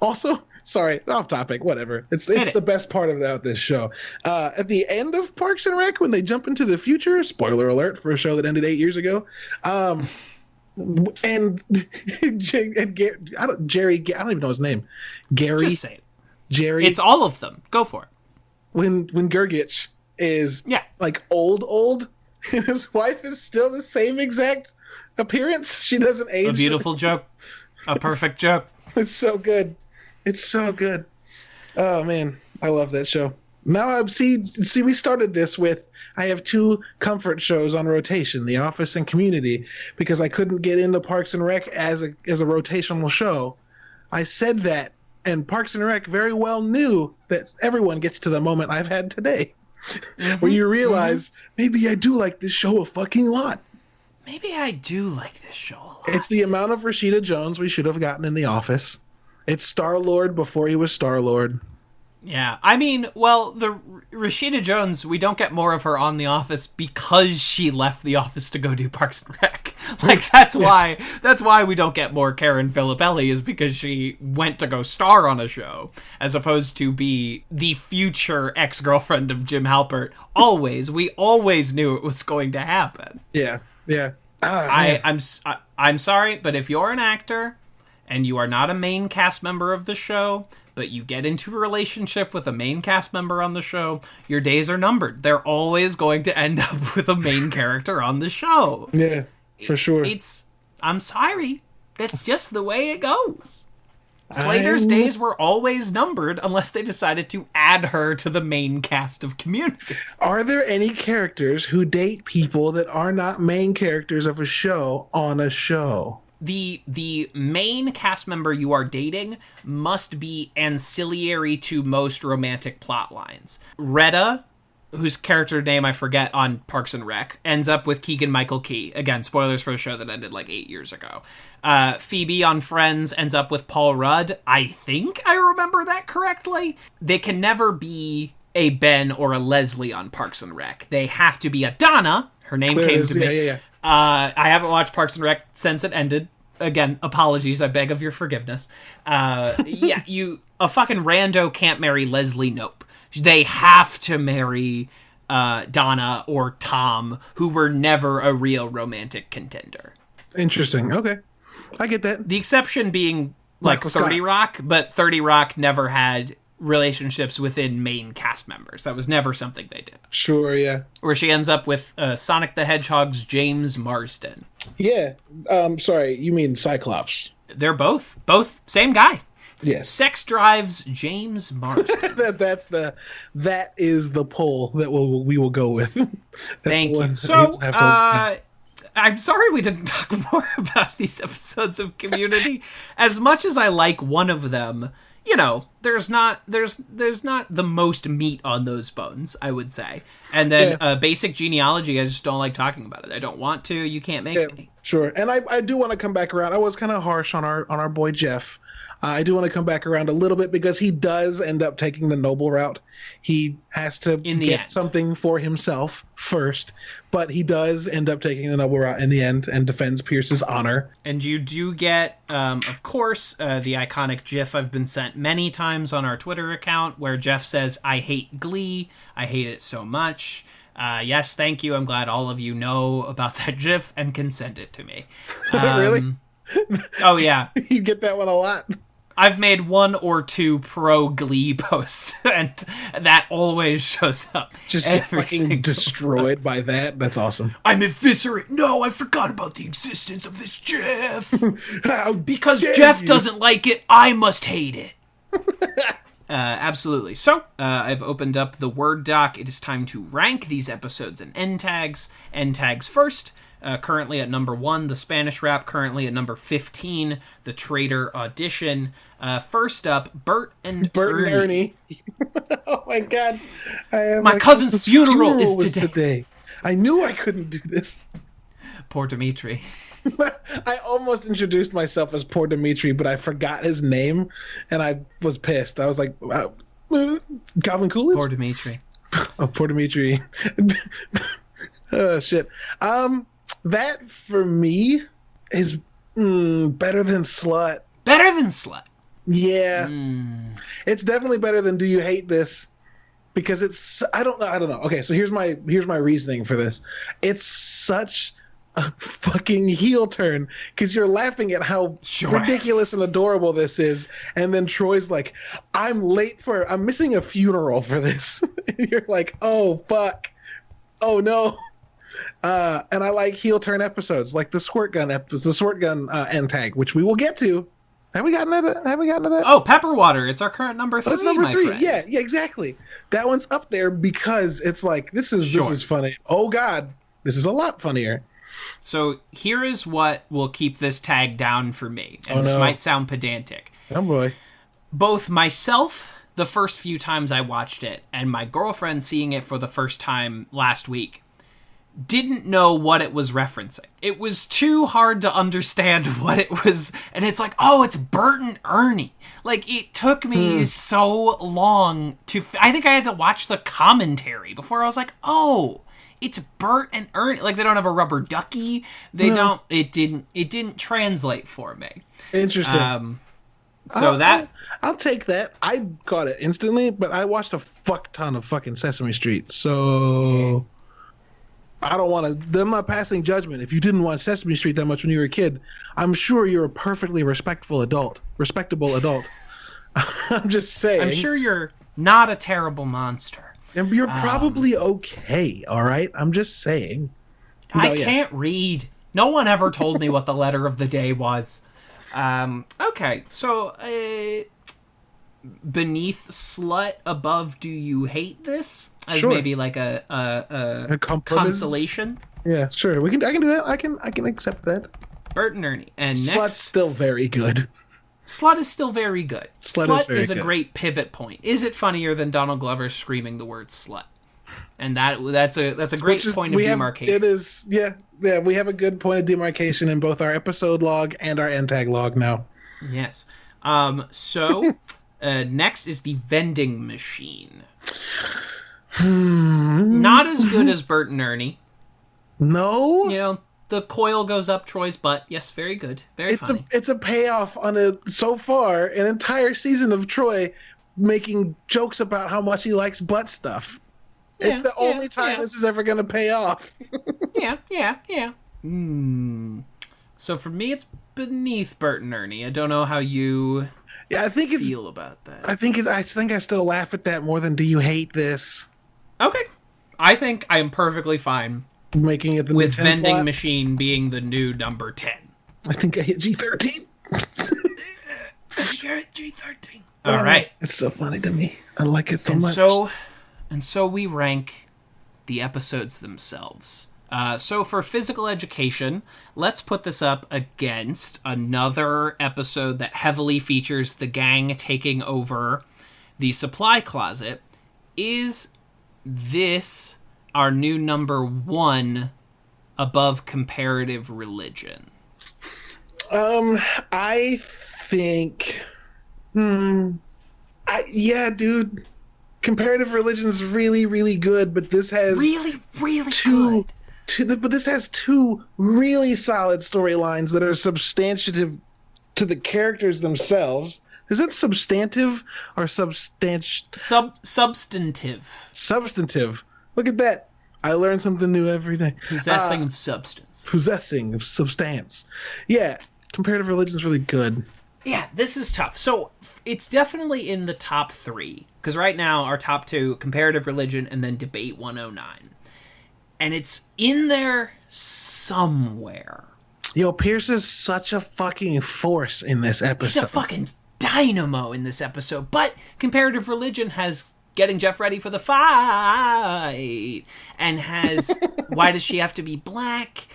also, sorry, off topic, whatever. It's the best part about this show. At the end of Parks and Rec, when they jump into the future, spoiler alert for a show that ended 8 years ago. And Jerry, I don't even know his name. Gary. Just say it. Jerry. It's all of them. Go for it. When Gergich is like old, and his wife is still the same exact appearance. She doesn't age. A beautiful joke. A perfect joke. It's so good. It's so good. Oh man, I love that show. Now I see we started this with I have two comfort shows on rotation, The Office and Community, because I couldn't get into Parks and Rec as a rotational show. I said that, and Parks and Rec very well knew that everyone gets to the moment I've had today, where you realize maybe I do like this show a fucking lot. Maybe I do like this show a lot. It's the amount of Rashida Jones we should have gotten in The Office. It's Star-Lord before he was Star-Lord. Yeah, I mean, well, the Rashida Jones, we don't get more of her on The Office because she left The Office to go do Parks and Rec. Like, that's why we don't get more Karen Filippelli, is because she went to go star on a show, as opposed to be the future ex-girlfriend of Jim Halpert. We always knew it was going to happen. Yeah. I'm sorry, but if you're an actor and you are not a main cast member of the show, but you get into a relationship with a main cast member on the show, your days are numbered. They're always going to end up with a main character on the show. Yeah, for sure. I'm sorry. That's just the way it goes. Slater's days were always numbered unless they decided to add her to the main cast of Community. Are there any characters who date people that are not main characters of a show on a show? The main cast member you are dating must be ancillary to most romantic plot lines. Retta, whose character name I forget on Parks and Rec, ends up with Keegan-Michael Key. Again, spoilers for a show that ended like 8 years ago. Phoebe on Friends ends up with Paul Rudd. I think I remember that correctly. They can never be a Ben or a Leslie on Parks and Rec. They have to be a Donna. Her name came to me. Yeah. I haven't watched Parks and Rec since it ended. Again, apologies. I beg of your forgiveness. A fucking rando can't marry Leslie Knope. They have to marry Donna or Tom, who were never a real romantic contender. Interesting. Okay. I get that. The exception being like Michael 30 Scott. Rock, but 30 Rock never had relationships within main cast members. That was never something they did. Sure, yeah. Where she ends up with Sonic the Hedgehog's James Marsden. Yeah. Sorry, you mean Cyclops. They're both same guy. Yes. Sex Drive's James Marsden. that is the poll that we will go with. Thank you. So, I'm sorry we didn't talk more about these episodes of Community. As much as I like one of them, you know, there's not the most meat on those bones, I would say. And then basic genealogy, I just don't like talking about it. I don't want to. You can't make me. Sure. And I do want to come back around. I was kind of harsh on our boy Jeff. I do want to come back around a little bit because he does end up taking the noble route. He has to get something for himself first, but he does end up taking the noble route in the end and defends Pierce's honor. And you do get, of course, the iconic GIF I've been sent many times on our Twitter account where Jeff says, "I hate Glee. I hate it so much." Yes, thank you. I'm glad all of you know about that GIF and can send it to me. Really? Oh, yeah. You get that one a lot. I've made 1 or 2 pro Glee posts, and that always shows up. Just get fucking destroyed by that. That's awesome. I'm eviscerate. No, I forgot about the existence of this GIF. Because Jeff doesn't like it, I must hate it. Absolutely. So, I've opened up the Word doc. It is time to rank these episodes in end tags. End tags first. Currently at number 1, the Spanish Rap. Currently at number 15, the Traitor Audition. First up, Bert and Ernie. Oh my god. My cousin's funeral is today. I knew I couldn't do this. Poor Dimitri. I almost introduced myself as Poor Dimitri, but I forgot his name, and I was pissed. I was like, Calvin Coolidge? Poor Dimitri. Oh, Poor Dimitri. Oh, shit. That, for me, is better than Slut. Better than Slut? Yeah. It's definitely better than Do You Hate This? Because it's... I don't know. Okay, so here's my reasoning for this. It's such a fucking heel turn, because you're laughing at how ridiculous and adorable this is, and then Troy's like, I'm missing a funeral for this. And you're like, oh, fuck. Oh, no. And I like heel turn episodes, like the squirt gun end tag, which we will get to. Have we gotten to that? Oh, Pepper Water. It's our current number 3. That's number 3. Friend. Yeah, exactly. That one's up there because it's like this is funny. Oh God, this is a lot funnier. So here is what will keep this tag down for me, and this might sound pedantic. Oh boy. Both myself, the first few times I watched it, and my girlfriend seeing it for the first time last week, didn't know what it was referencing. It was too hard to understand what it was, and it's like, oh, it's Bert and Ernie. Like, it took me so long I think I had to watch the commentary before I was like, oh, it's Bert and Ernie. Like, they don't have a rubber ducky. It didn't translate for me. Interesting. I'll take that. I caught it instantly, but I watched a fuck ton of fucking Sesame Street, so... I don't want to... I'm not passing judgment. If you didn't watch Sesame Street that much when you were a kid, I'm sure you're a perfectly respectable adult. I'm just saying. I'm sure you're not a terrible monster. And you're probably okay, all right? I'm just saying. I can't read. No one ever told me what the letter of the day was. Okay, so... beneath Slut, above Do You Hate This? As maybe like a consolation. Yeah, sure. I can do that. I can accept that. Bert and Ernie. And Slut's still very good. Slut is still very good. Slut is a great pivot point. Is it funnier than Donald Glover screaming the word slut? And that's a great point of demarcation. It is. Yeah. We have a good point of demarcation in both our episode log and our end tag log now. Yes. So next is the vending machine. Not as good as Bert and Ernie. No? You know, the coil goes up Troy's butt. Yes, very good. Very funny. It's a payoff on so far, an entire season of Troy making jokes about how much he likes butt stuff. Yeah, it's the only time this is ever going to pay off. Yeah. So for me, it's beneath Bert and Ernie. I don't know how you feel about that. I think I still laugh at that more than Do You Hate This? Okay. I think I am perfectly fine making it the with vending slot. Machine being the new number 10. I think I hit G13. You're at G13. All right. It's so funny to me. I like it so much. And so we rank the episodes themselves. So for physical education, let's put this up against another episode that heavily features the gang taking over the supply closet. Is this our new number 1 above comparative religion? I think... yeah, dude. Comparative religion is really, really good, but this has... Really, really good. But this has 2 really solid storylines that are substantive to the characters themselves. Is it substantive or substantive? Substantive. Look at that. I learn something new every day. Possessing of substance. Possessing of substance. Yeah, comparative religion is really good. Yeah, this is tough. So it's definitely in the top 3. Because right now, our top 2, comparative religion and then debate 109. And it's in there somewhere. Yo, Pierce is such a fucking force in this episode. He's a fucking dynamo in this episode. But comparative religion has getting Jeff ready for the fight. And has why does she have to be black?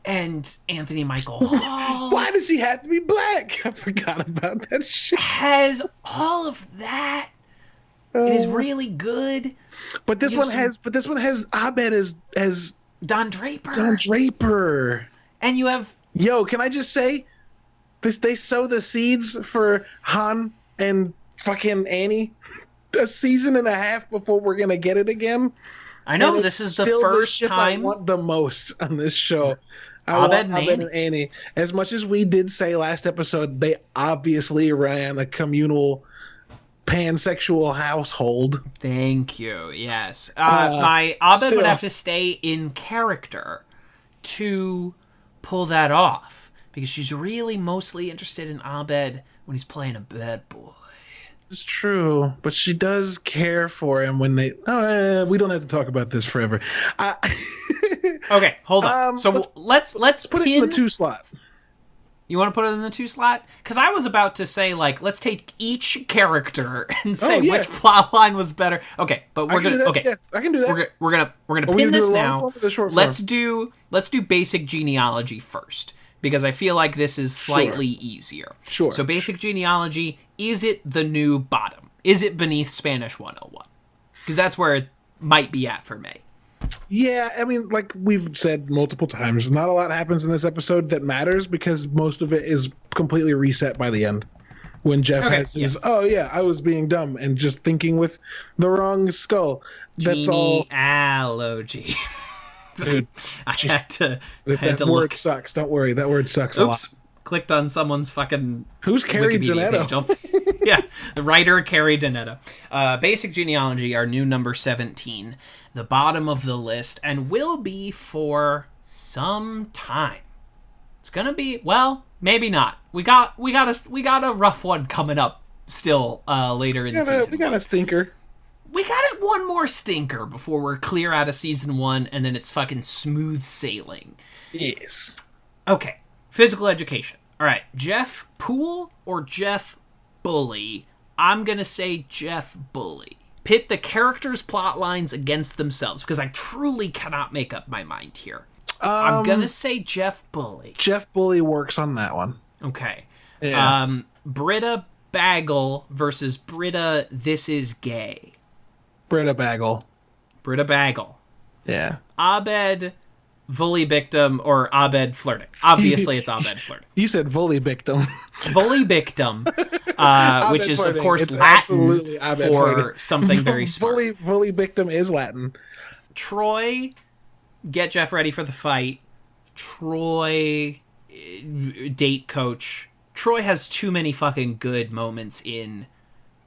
And Anthony Michael Hall. Why does she have to be black? I forgot about that shit. Has all of that. It is really good. But this one has Abed as Don Draper. Don Draper. And you have... Yo, can I just say, they sow the seeds for Han and fucking Annie a season and a half before we're going to get it again. I know, this is the first time... I want the most on this show. I want Abed and Annie. As much as we did say last episode, they obviously ran a communal... pansexual household. Thank you. Yes. My Abed would have to stay in character to pull that off because she's really mostly interested in Abed when he's playing a bad boy. It's true, but she does care for him when they... we don't have to talk about this forever. Okay, hold on. So let's put it in the 2 slot. You want to put it in the 2 slot? Because I was about to say, like, let's take each character and say which plot line was better. Okay, but we're gonna. Okay, yeah, I can do that. We're gonna pin this now. Let's do basic genealogy first because I feel like this is slightly easier. Sure. So basic genealogy, is it the new bottom? Is it beneath Spanish 101? Because that's where it might be at for me. Yeah, I mean, like we've said multiple times, not a lot happens in this episode that matters because most of it is completely reset by the end. When Jeff has his, I was being dumb and just thinking with the wrong skull. That's all. Genealogy. Dude, I had to word look. Sucks. Don't worry, that word sucks a lot. Clicked on someone's fucking Who's Carrie Donetto? Yeah, the writer Carrie Donetto. Basic genealogy, our new number 17, the bottom of the list, and will be for some time. It's gonna be, well, maybe not. We got a rough one coming up still later in season. We got a stinker. We got it one more stinker before we're clear out of season 1, and then it's fucking smooth sailing. Yes. Okay, physical education. All right, Jeff Poole or Jeff Bully? I'm going to say Jeff Bully. Pit the characters' plot lines against themselves, because I truly cannot make up my mind here. I'm going to say Jeff Bully. Jeff Bully works on that one. Okay. Yeah. Britta Bagel versus Britta This Is Gay. Britta Bagel. Yeah. Abed Volley victim or Abed flirting. Obviously, it's Abed flirting. You said volley victim. Volley victim, which is, flirting. Of course, it's Latin for flirting. something very smart. Volley victim is Latin. Troy, get Jeff ready for the fight. Troy, date coach. Troy has too many fucking good moments in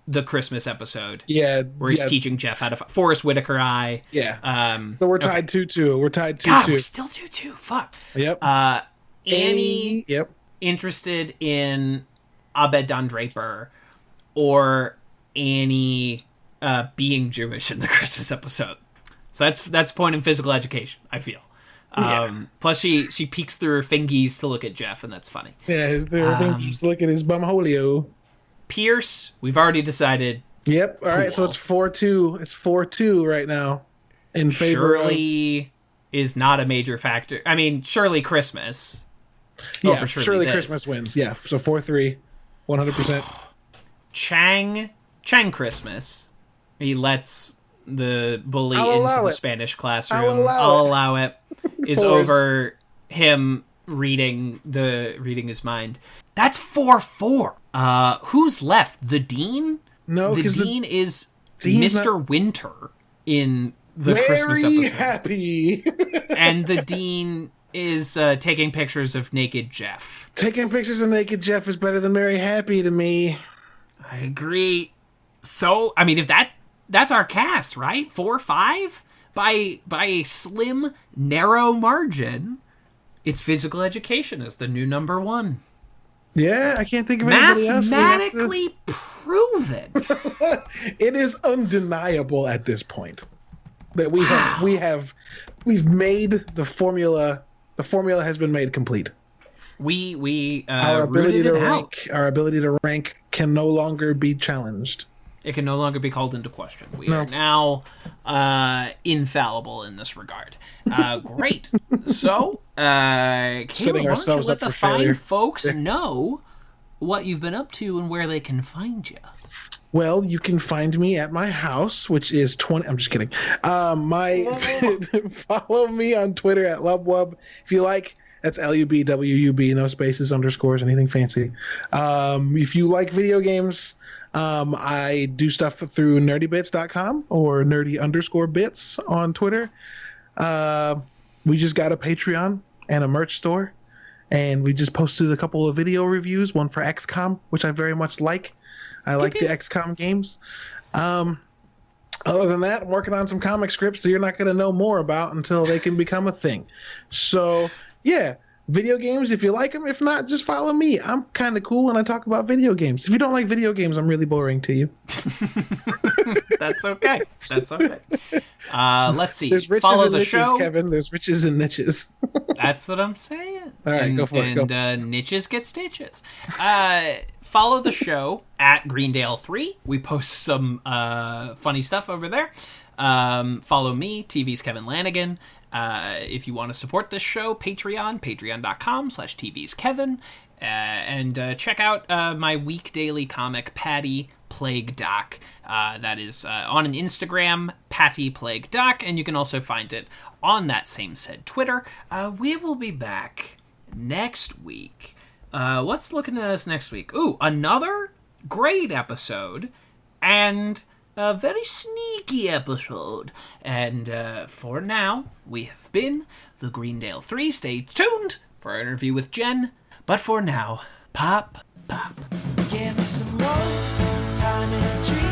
the Christmas episode. Yeah. Where he's teaching Jeff how to fight. Forrest Whitaker eye. Yeah. So we're tied 2-2. We're tied 2-2. God, we're still 2-2. Fuck. Yep. Annie. Yep. Interested in Abed Don Draper or Annie being Jewish in the Christmas episode. So that's point in physical education, I feel. Plus she peeks through her fingies to look at Jeff, and that's funny. Yeah, through her fingies to look at his bumholio. Pierce, we've already decided. Yep. All right, so it's 4-2. It's 4-2 right now in favor Shirley is not a major factor. I mean, surely Christmas. Yeah, surely Christmas wins. Yeah, so 4-3, 100%. Chang Christmas. He lets the bully into the Spanish classroom. I'll allow it. Is over him reading his mind. That's 4-4. Who's left? The Dean? No, the Dean is Mr. Winter in the Christmas episode. Very happy. And the Dean is taking pictures of naked Jeff. Taking pictures of naked Jeff is better than very happy to me. I agree. So, I mean, if that's our cast, right? 4-5 by a slim, narrow margin. It's physical education as the new number one. Yeah, I can't think of anybody else. Mathematically proven. It is undeniable at this point that we've made the formula. The formula has been made complete. Our ability to rank can no longer be challenged. It can no longer be called into question. We are now infallible in this regard. Great. So, Caleb, why don't you let the fine folks know what you've been up to and where they can find you? Well, you can find me at my house, which is 20... I'm just kidding. Follow me on Twitter at Lubwub. If you like, that's LUBWUB, no spaces, underscores, anything fancy. If you like video games... I do stuff through nerdybits.com or nerdy_bits on Twitter. We just got a Patreon and a merch store, and we just posted a couple of video reviews, one for XCOM, which I very much like. I like the XCOM games. Other than that, I'm working on some comic scripts that you're not going to know more about until they can become a thing. So, yeah. Video games, if you like them. If not, just follow me. I'm kind of cool when I talk about video games. If you don't like video games, I'm really boring to you. That's okay. Let's see. There's riches and niches, Kevin. There's riches and niches. That's what I'm saying. All right, go for it. And niches get stitches. Follow the show at Greendale 3. We post some funny stuff over there. Follow me, TV's Kevin Lanigan. If you want to support this show, patreon.com/tvskevin. And check out my week daily comic, Patty Plague Doc. That is on an Instagram, Patty Plague Doc, and you can also find it on that same said Twitter. We will be back next week. What's looking at us next week? Ooh, another great episode, and a very sneaky episode. And for now, we have been the Greendale 3. Stay tuned for our interview with Jenn. But for now, pop. Give me some more time in a tree.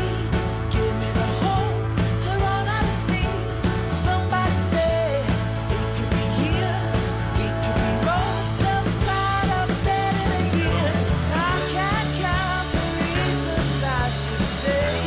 Give me the hope to run out of steam. Somebody say it could be here. It could be rolled up, tied up, dead in a year. I can't count the reasons I should stay.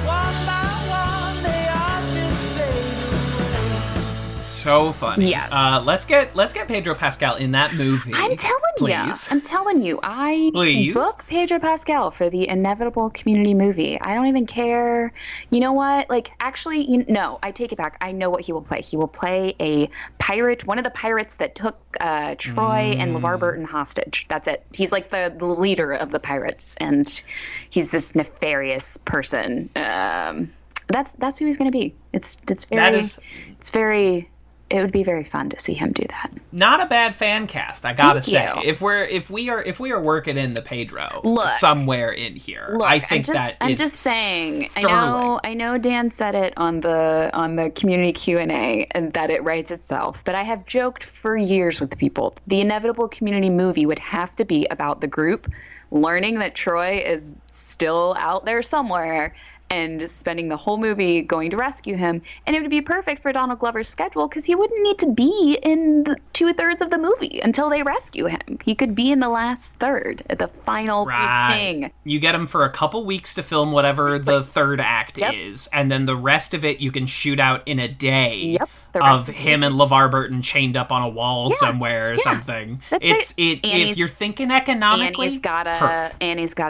One by one, they all just fade away. So funny. Yes. Let's get Pedro Pascal in that movie. I'm telling you. I book Pedro Pascal for the inevitable Community movie. I don't even care. You know what? No, I take it back. I know what he will play. He will play a pirate, one of the pirates that took Troy and LeVar Burton hostage. That's it. He's like the leader of the pirates, and he's this nefarious person. That's who he's going to be. It would be very fun to see him do that. Not a bad fan cast, I gotta say. If we are working in the Pedro somewhere in here, I think I'm just saying. Sterling. I know Dan said it on the community Q&A and that it writes itself, but I have joked for years with people. The inevitable Community movie would have to be about the group learning that Troy is still out there somewhere and spending the whole movie going to rescue him. And it would be perfect for Donald Glover's schedule because he wouldn't need to be in the 2/3 of the movie until they rescue him. He could be in the last third, at the final big thing. You get him for a couple weeks to film whatever the third act is, and then the rest of it you can shoot out in a day of him and LeVar Burton chained up on a wall somewhere or something. If you're thinking economically, Annie's got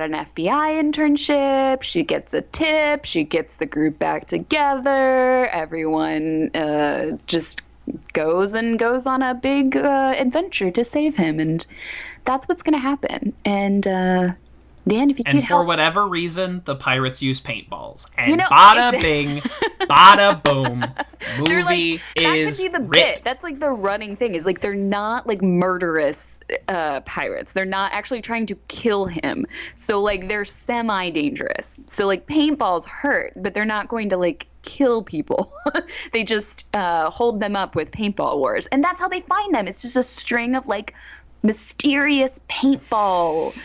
an FBI internship. She gets a tip. She gets the group back together. Everyone just goes on a big adventure to save him, and that's what's going to happen. And Dan, if you could for whatever reason, the pirates use paintballs, and bada bing, bada boom. Movie is that could be the writ. bit. That's like the running thing. Is like they're not like murderous pirates. They're not actually trying to kill him. So like they're semi-dangerous. So like paintballs hurt, but they're not going to like kill people. They just hold them up with paintball wars, and that's how they find them. It's just a string of like mysterious paintball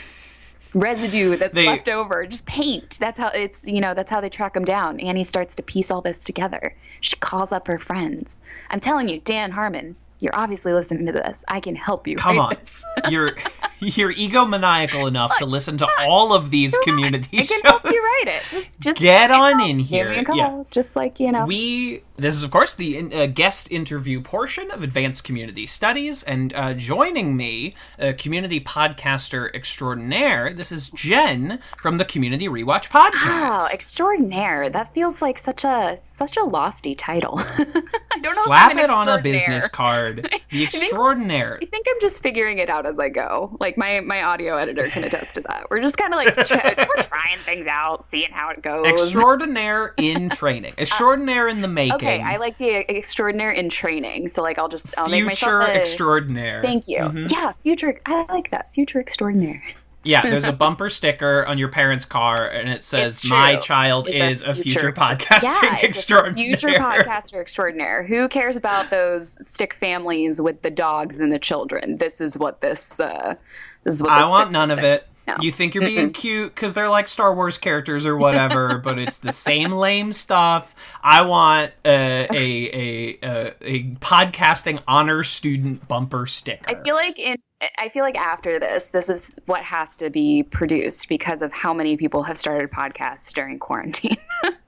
residue that's left over. Just paint. That's how it's, that's how they track him down. Annie starts to piece all this together. She calls up her friends. I'm telling you, Dan Harmon, you're obviously listening to this. I can help you. Come on. This. You're egomaniacal enough to listen to all of these community shows. I can help you write it. Just get on in here. Give me a call. Yeah. Just like, This is, of course, the guest interview portion of Advanced Community Studies, and joining me, community podcaster extraordinaire, this is Jenn from the Community Rewatch Podcast. Wow, extraordinaire. That feels like such a lofty title. I don't know. Slap it on a business card. The extraordinaire. I think I'm just figuring it out as I go. Like my audio editor can attest to that. We're just kind of like we're trying things out, seeing how it goes. Extraordinaire in training. Extraordinaire in the making. Okay, I like the extraordinaire in training. So like I'll make myself future extraordinaire. Thank you. Mm-hmm. Yeah, future. I like that. Future extraordinaire. Yeah, there's a bumper sticker on your parent's car, and it says, "My child is a future podcasting extraordinaire." Future podcaster extraordinaire. Who cares about those stick families with the dogs and the children? This is what this. I want none of it. No. You think you're being cute because they're like Star Wars characters or whatever, but it's the same lame stuff. I want a podcasting honor student bumper sticker. I feel like after this is what has to be produced because of how many people have started podcasts during quarantine.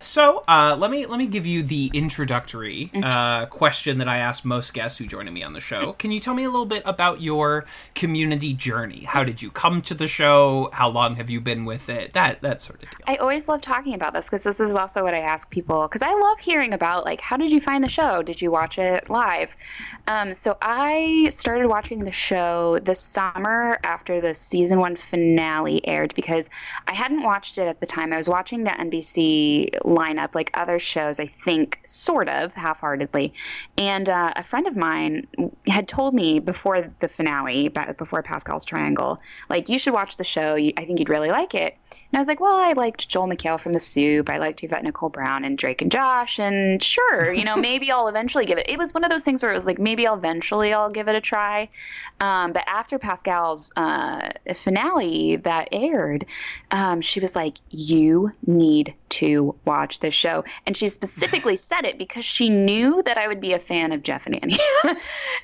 So let me give you the introductory question that I ask most guests who join me on the show. Can you tell me a little bit about your community journey? How did you come to the show? How long have you been with it? That sort of deal. I always love talking about this because this is also what I ask people, because I love hearing about, like, how did you find the show? Did you watch it live? So I started watching the show this summer after the season 1 finale aired, because I hadn't watched it at the time. I was watching the NBC lineup like other shows, I think, sort of half-heartedly. And a friend of mine had told me before the finale, before Pascal's Triangle, like, you should watch the show. I think you'd really like it. And I was like, well, I liked Joel McHale from The Soup. I liked Yvette Nicole Brown and Drake and Josh. And sure, maybe I'll eventually give it. It was one of those things where it was like, maybe I'll give it a try. But after Pascal's finale that aired, she was like, you need to watch this show. And she specifically said it because she knew that I would be a fan of Jeff and Annie.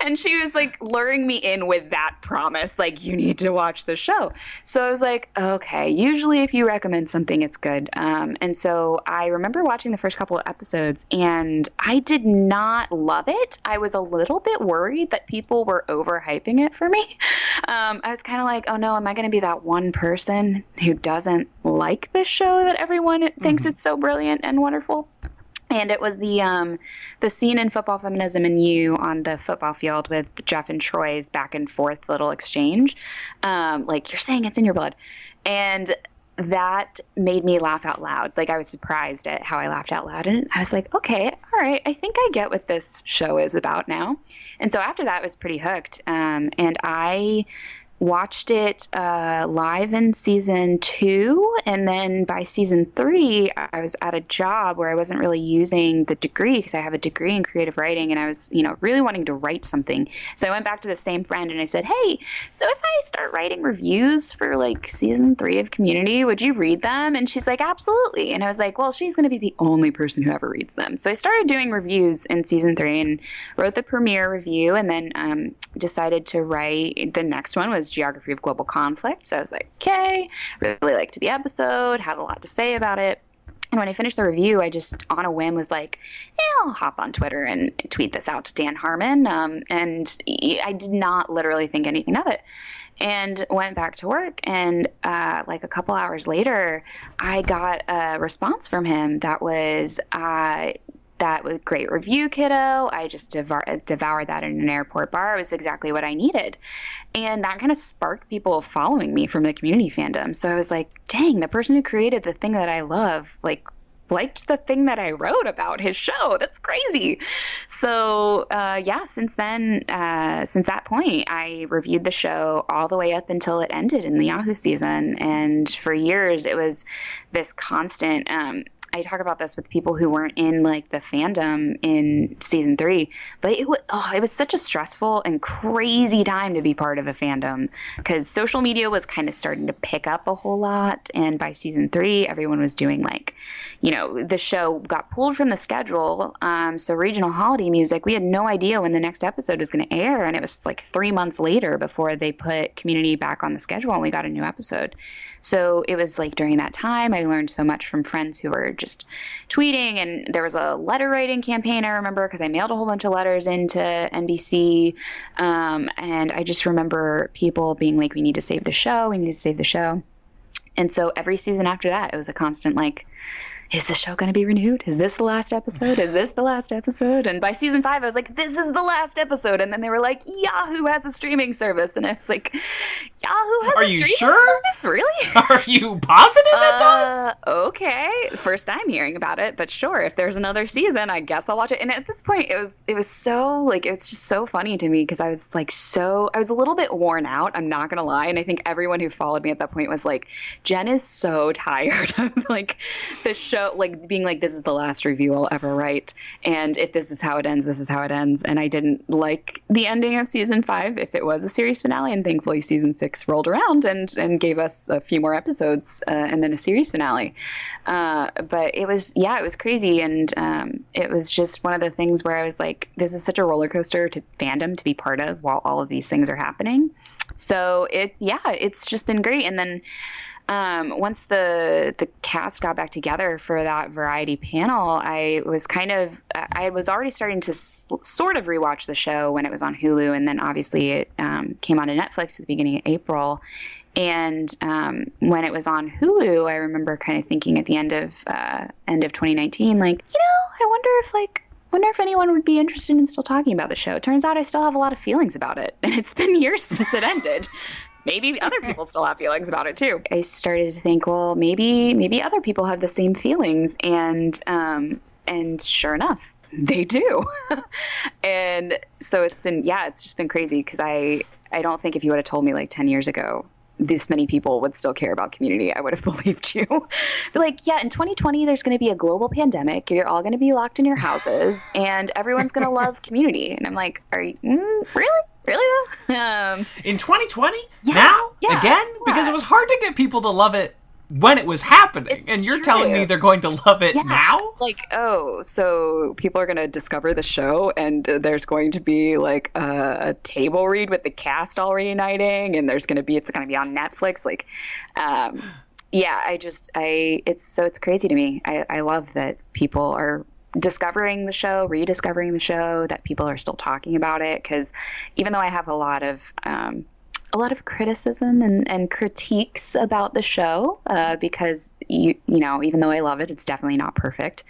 And she was like luring me in with that promise, like, you need to watch the show. So I was like, okay, usually if you recommend something, it's good. And so I remember watching the first couple of episodes, and I did not love it. I was a little bit worried that people were overhyping it for me. I was kind of like, oh no, am I going to be that one person who doesn't like this show that everyone thinks it's so brilliant and wonderful? And it was the scene in Football, Feminism, and You on the football field with Jeff and Troy's back and forth little exchange. Like, you're saying it's in your blood. And that made me laugh out loud. Like, I was surprised at how I laughed out loud. And I was like, okay, all right, I think I get what this show is about now. And so after that, I was pretty hooked. And I watched it live in season 2, and then by season 3 I was at a job where I wasn't really using the degree, because I have a degree in creative writing, and I was really wanting to write something. So I went back to the same friend and I said, hey, so if I start writing reviews for like season 3 of Community, would you read them? And she's like, absolutely. And I was like, well, she's going to be the only person who ever reads them. So I started doing reviews in season 3 and wrote the premiere review, and then decided to write the next one was Geography of Global Conflict. So I was like, okay, really liked the episode, had a lot to say about it. And when I finished the review, I just, on a whim, was like, I'll hop on Twitter and tweet this out to Dan Harmon. And I did not literally think anything of it. And went back to work, and like a couple hours later, I got a response from him that was, that was great review, kiddo. I just devoured that in an airport bar. It was exactly what I needed. And that kind of sparked people following me from the Community fandom. So I was like, dang, the person who created the thing that I love, like, liked the thing that I wrote about his show. That's crazy. So, since then, since that point, I reviewed the show all the way up until it ended in the Yahoo season. And for years, it was this constant, I talk about this with people who weren't in like the fandom in season 3, but it was such a stressful and crazy time to be part of a fandom because social media was kind of starting to pick up a whole lot. And by season 3, everyone was doing like, the show got pulled from the schedule. So regional holiday music, we had no idea when the next episode was going to air. And it was like 3 months later before they put Community back on the schedule and we got a new episode. So it was like during that time, I learned so much from friends who were just tweeting. And there was a letter writing campaign, I remember, because I mailed a whole bunch of letters into NBC. And I just remember people being like, we need to save the show. We need to save the show. And so every season after that, it was a constant like, is the show going to be renewed? Is this the last episode? Is this the last episode? And by season 5, I was like, this is the last episode. And then they were like, Yahoo has a streaming service. And I was like, Yahoo has a streaming service? Really? Are you positive it does? Okay. First time hearing about it, but sure. If there's another season, I guess I'll watch it. And at this point, it was so like, it was just so funny to me because I was like, I was a little bit worn out. I'm not going to lie. And I think everyone who followed me at that point was like, Jen is so tired of like the show, like being like, this is the last review I'll ever write. And if this is how it ends, this is how it ends. And I didn't like the ending of season 5 if it was a series finale. And thankfully season 6 rolled around and gave us a few more episodes and then a series finale. But it was crazy. And it was just one of the things where I was like, this is such a roller coaster to fandom to be part of while all of these things are happening. So it's just been great. And then once the cast got back together for that variety panel, I was already starting to sort of rewatch the show when it was on Hulu. And then obviously it came onto Netflix at the beginning of April. And when it was on Hulu, I remember kind of thinking at the end of 2019, like, I wonder if anyone would be interested in still talking about the show. Turns out I still have a lot of feelings about it. And it's been years since it ended. Maybe other people still have feelings about it too. I started to think, well, maybe other people have the same feelings, and sure enough, they do. And so it's just been crazy because I don't think if you would have told me like 10 years ago this many people would still care about Community, I would have believed you. But like, yeah, in 2020, there's going to be a global pandemic. You're all going to be locked in your houses, and everyone's going to love Community. And I'm like, are you really? Really? In 2020? Yeah, now? Yeah, again? Yeah. Because it was hard to get people to love it when it was happening. And you're telling me they're going to love it now? Like, so people are going to discover the show and there's going to be like a table read with the cast all reuniting and it's going to be on Netflix. Like, it's crazy to me. I love that people are discovering the show, rediscovering the show, that people are still talking about it. Because even though I have a lot of criticism and critiques about the show, because even though I love it, it's definitely not perfect.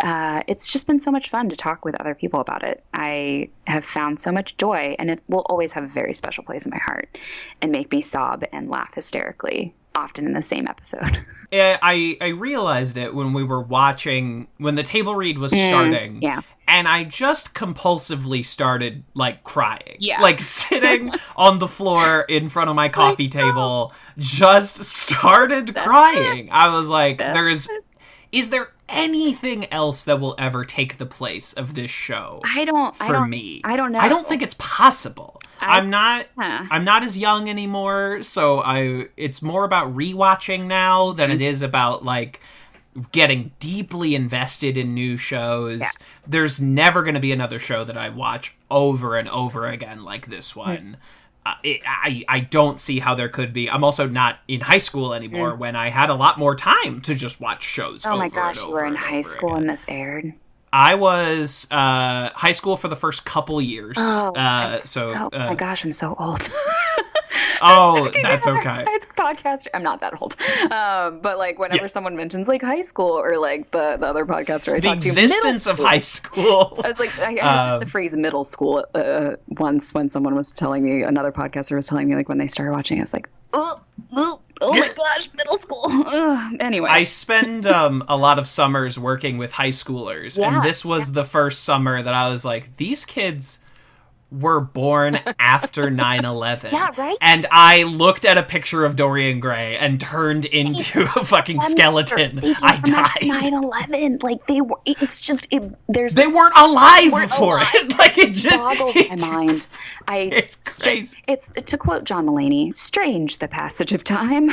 It's just been so much fun to talk with other people about it. I have found so much joy, and it will always have a very special place in my heart and make me sob and laugh hysterically, often in the same episode. Yeah, I realized it when we were watching, when the table read was starting. Yeah. And I just compulsively started, like, crying. Yeah. Like, sitting on the floor in front of my coffee table, just started crying. I was like, is there anything else that will ever take the place of this show? I don't know. I don't think it's possible. I'm not as young anymore, so it's more about rewatching now than it is about, like, getting deeply invested in new shows. Yeah. There's never going to be another show that I watch over and over again like this one. I don't see how there could be. I'm also not in high school anymore when I had a lot more time to just watch shows. Oh my gosh, you were in high school when this aired? I was high school for the first couple years. Oh my gosh, I'm so old. Oh, that's okay. Podcaster. I'm not that old. But like whenever someone mentions like high school or like the other podcaster I talked to, the existence of high school. I was like, I heard the phrase middle school once when someone was telling me, another podcaster was telling me like when they started watching, I was like, oh my gosh, middle school. Anyway. I spend a lot of summers working with high schoolers, and this was the first summer that I was like, these kids were born after 9/11. Yeah, right? And I looked at a picture of Dorian Gray and turned into a fucking skeleton. I died. 9/11. Like they were. It's just. They weren't alive before it. Like it just boggles my mind. It's crazy. It's to quote John Mulaney, strange the passage of time.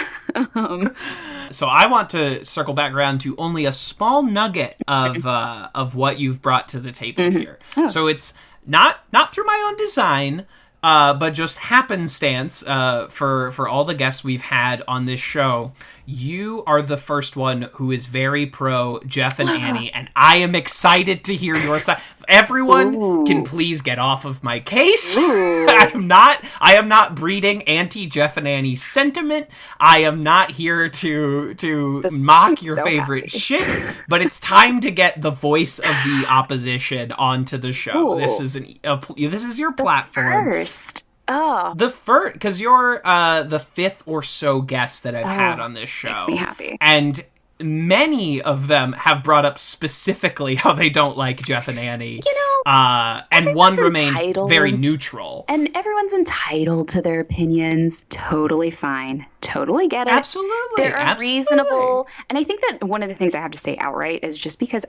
So I want to circle back around to only a small nugget of what you've brought to the table here. Oh. So it's not through my own design, but just happenstance for all the guests we've had on this show. You are the first one who is very pro Jeff and Annie, and I am excited to hear your side. Everyone can please get off of my case. I am not breeding anti-Jeff and Annie sentiment. I am not here to mock your favorite shit, but it's time to get the voice of the opposition onto the show. Ooh. This is your platform. First. Oh. The first, because you're the fifth or so guest that I've had on this show. Makes me happy. And many of them have brought up specifically how they don't like Jeff and Annie. You know, and one remained very neutral. And everyone's entitled to their opinions. Totally fine. Totally get it. Absolutely. They're reasonable. And I think that one of the things I have to say outright is just because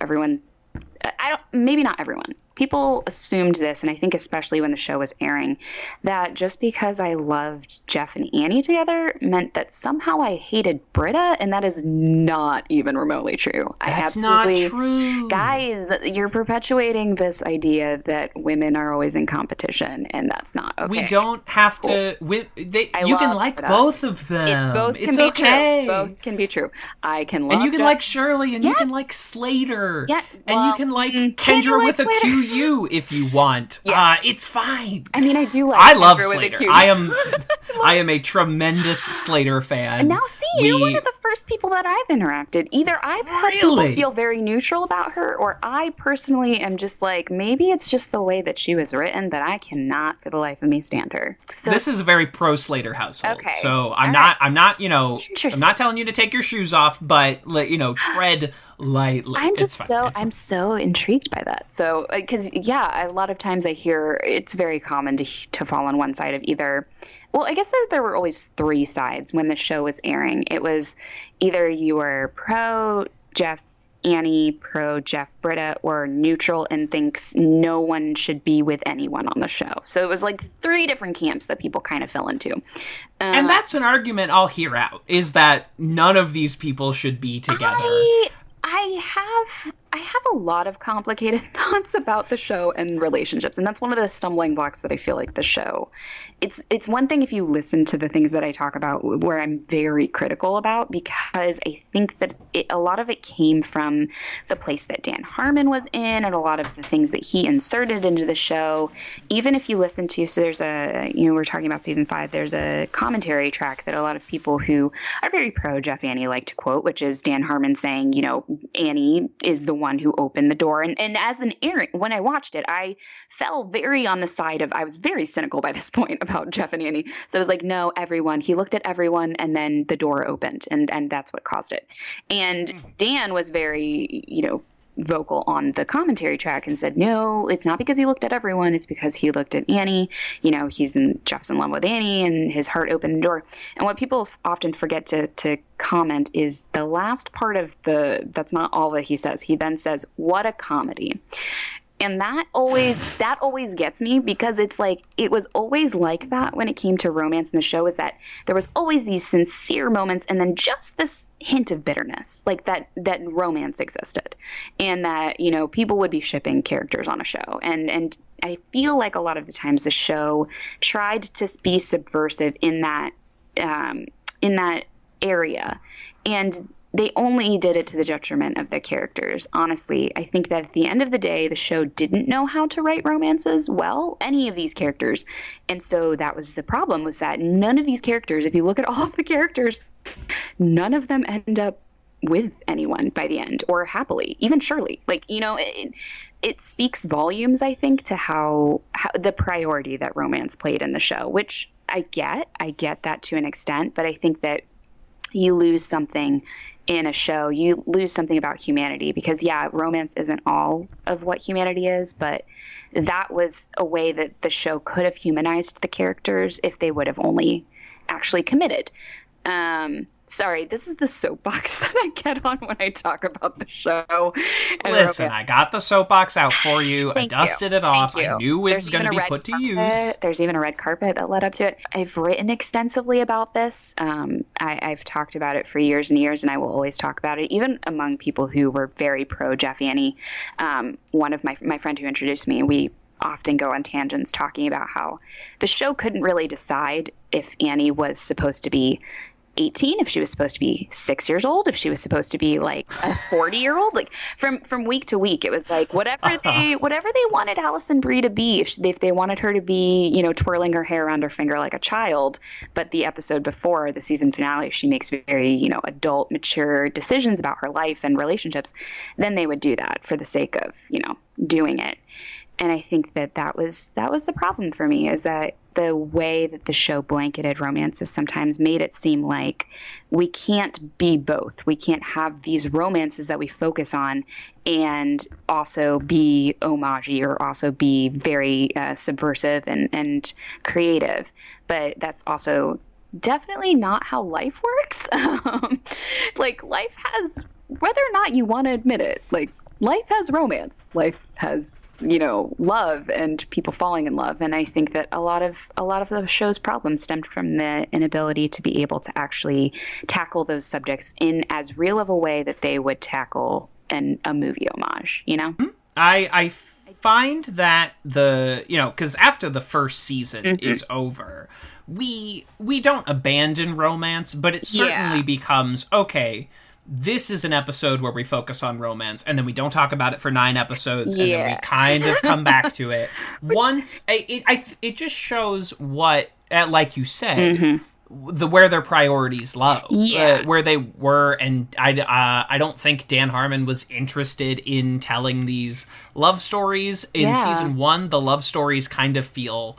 maybe not everyone. People assumed this, and I think especially when the show was airing, that just because I loved Jeff and Annie together meant that somehow I hated Britta, and that is not even remotely true. That's not true. Guys, you're perpetuating this idea that women are always in competition, and that's not okay. We don't have to... You can like Britta. Both of them. Both can it's be okay. True. Both can be true. I can love And you can Jeff. like Shirley, and you can like Slater. Yeah, and you can like Kendra with a QU if you want. Yeah. It's fine. I mean, I do like I love Kendra Slater. With a I am a tremendous Slater fan. And now see, you're one of the first people that I've interacted. Either I've had people feel very neutral about her, or I personally am just like, maybe it's just the way that she was written that I cannot for the life of me stand her. So this is a very pro Slater household. Okay. So I'm not I'm not telling you to take your shoes off, but tread lightly. I'm so intrigued by that. So because a lot of times I hear it's very common to fall on one side of either. Well, I guess that there were always three sides when the show was airing. It was either you were pro Jeff Annie, pro Jeff Britta, or neutral and thinks no one should be with anyone on the show. So it was like three different camps that people kind of fell into. And that's an argument I'll hear out, is that none of these people should be together. I have a lot of complicated thoughts about the show and relationships, and that's one of the stumbling blocks that I feel like the show. It's one thing if you listen to the things that I talk about where I'm very critical about, because I think that a lot of it came from the place that Dan Harmon was in and a lot of the things that he inserted into the show. Even if you listen to, so there's we're talking about season 5, there's a commentary track that a lot of people who are very pro Jeff Annie like to quote, which is Dan Harmon saying, Annie is the one who opened the door. And as when I watched it, I fell very on the side of, I was very cynical by this point about Jeff and Annie. So I was like, no, everyone. He looked at everyone and then the door opened and that's what caused it. And Dan was very, vocal on the commentary track and said, no, it's not because he looked at everyone. It's because he looked at Annie. Jeff's in love with Annie and his heart opened the door. And what people often forget to comment is the last part of that's not all that he says. He then says, what a comedy. And that always gets me, because it's like, it was always like that when it came to romance in the show, is that there was always these sincere moments and then just this hint of bitterness, like that romance existed and that, people would be shipping characters on a show. And I feel like a lot of the times the show tried to be subversive in that area. And they only did it to the detriment of their characters. Honestly, I think that at the end of the day, the show didn't know how to write romances well, any of these characters. And so that was the problem, was that none of these characters, if you look at all of the characters, none of them end up with anyone by the end, or happily, even Shirley. Like, you know, it speaks volumes, I think, to how the priority that romance played in the show, which I get that to an extent, but I think that you lose something in a show. You lose something about humanity, because romance isn't all of what humanity is, but that was a way that the show could have humanized the characters if they would have only actually committed. Sorry, this is the soapbox that I get on when I talk about the show. Listen, I got the soapbox out for you. I dusted it off. I knew it was going to be put to use. There's even a red carpet that led up to it. I've written extensively about this. I've talked about it for years and years, and I will always talk about it, even among people who were very pro Jeff Annie. One of my friend who introduced me, we often go on tangents talking about how the show couldn't really decide if Annie was supposed to be 18, if she was supposed to be 6 years old, if she was supposed to be like a 40-year-old. Like from week to week, it was like whatever they wanted Alison Brie to be. If they wanted her to be, you know, twirling her hair around her finger like a child, but the episode before the season finale, she makes very, you know, adult, mature decisions about her life and relationships, then they would do that for the sake of, you know, doing it. And I think that was the problem for me, is that the way that the show blanketed romances sometimes made it seem like we can't be both. We can't have these romances that we focus on and also be homage-y or also be very subversive and creative. But that's also definitely not how life works. Like, life has, whether or not you want to admit it, like, life has romance. Life has, you know, love and people falling in love. And I think that a lot of the show's problems stemmed from the inability to be able to actually tackle those subjects in as real of a way that they would tackle a movie homage, you know? I find that because after the first season is over, we don't abandon romance, but it certainly becomes, okay, this is an episode where we focus on romance, and then we don't talk about it for 9 episodes, and then we kind of come back to it. It just shows what, like you said, where their priorities lie, where they were, and I don't think Dan Harmon was interested in telling these love stories in season 1. The love stories kind of feel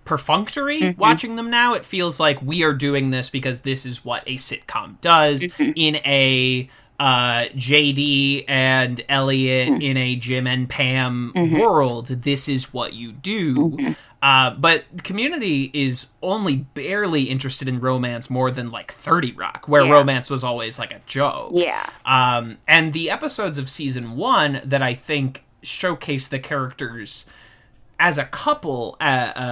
perfunctory watching them now. It feels like we are doing this because this is what a sitcom does. In a JD and Elliot, in a Jim and Pam world, this is what you do. But Community is only barely interested in romance more than like 30 Rock, where romance was always like a joke. And the episodes of season 1 that I think showcase the characters as a couple, as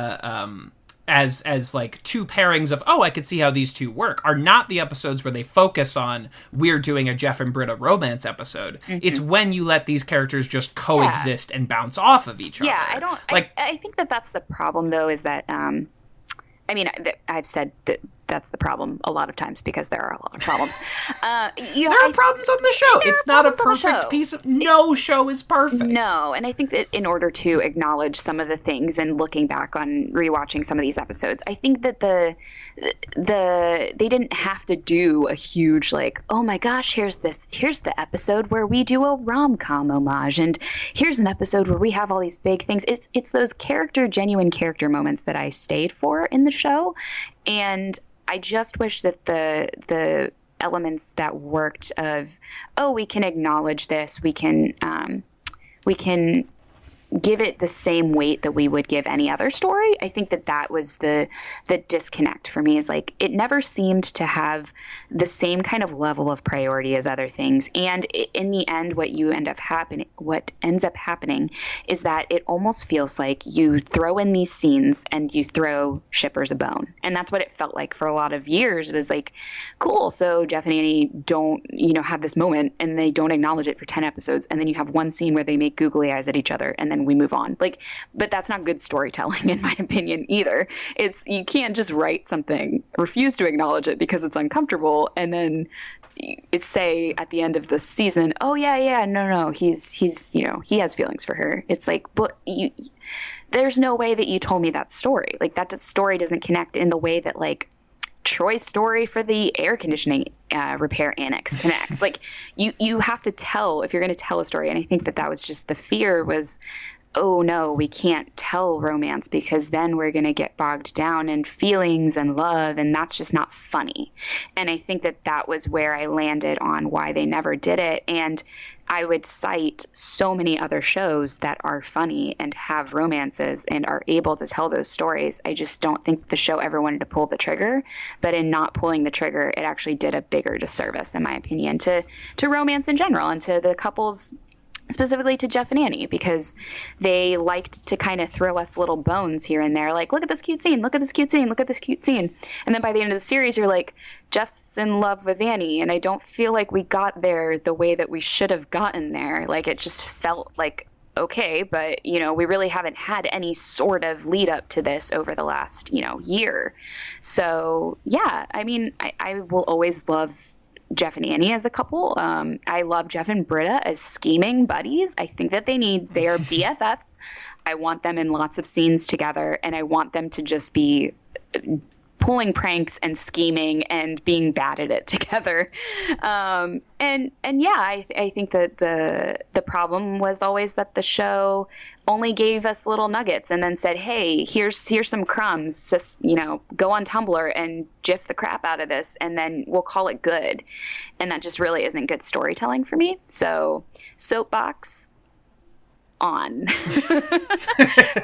like two pairings of, I could see how these two work, are not the episodes where they focus on, we're doing a Jeff and Britta romance episode. It's when you let these characters just coexist and bounce off of each other. I think that's the problem, though, is that, I've said that that's the problem a lot of times because there are a lot of problems. There are problems on the show. It's not a perfect piece of... No show is perfect. No, and I think that in order to acknowledge some of the things and looking back on rewatching some of these episodes, I think that they didn't have to do a huge, like, oh my gosh, here's the episode where we do a rom-com homage, and here's an episode where we have all these big things. It's those genuine character moments that I stayed for in the show, and I just wish that the elements that worked of, we can acknowledge this, we can give it the same weight that we would give any other story. I think that was the disconnect for me, is like, it never seemed to have the same kind of level of priority as other things. And in the end, what ends up happening is that it almost feels like you throw in these scenes and you throw shippers a bone. And that's what it felt like for a lot of years. It was like, cool, so Jeff and Annie don't, have this moment, and they don't acknowledge it for 10 episodes. And then you have one scene where they make googly eyes at each other, and then we move on. Like, but that's not good storytelling, in my opinion, either. You can't just write something, refuse to acknowledge it because it's uncomfortable, and then say at the end of the season, oh yeah, no, he's he has feelings for her. It's like, but there's no way that you told me that story. Like, that story doesn't connect in the way that like Troy's story for the air conditioning repair annex connects. Like, you have to tell, if you're going to tell a story. And I think that was just the fear was, oh no, we can't tell romance because then we're going to get bogged down in feelings and love, and that's just not funny. And I think that was where I landed on why they never did it. And I would cite so many other shows that are funny and have romances and are able to tell those stories. I just don't think the show ever wanted to pull the trigger, but in not pulling the trigger, it actually did a bigger disservice, in my opinion, to romance in general and to the couples, specifically to Jeff and Annie, because they liked to kind of throw us little bones here and there, like, look at this cute scene, look at this cute scene, look at this cute scene. And then by the end of the series, you're like, Jeff's in love with Annie, and I don't feel like we got there the way that we should have gotten there. Like, it just felt like, okay, but, we really haven't had any sort of lead up to this over the last, year. So, yeah, I mean, I will always love Jeff and Annie as a couple. I love Jeff and Britta as scheming buddies. I think that they are BFFs. I want them in lots of scenes together, and I want them to just be pulling pranks and scheming and being bad at it together. And yeah, I think that the problem was always that the show only gave us little nuggets and then said, hey, here's some crumbs, just, go on Tumblr and gif the crap out of this, and then we'll call it good. And that just really isn't good storytelling for me. So soapbox on.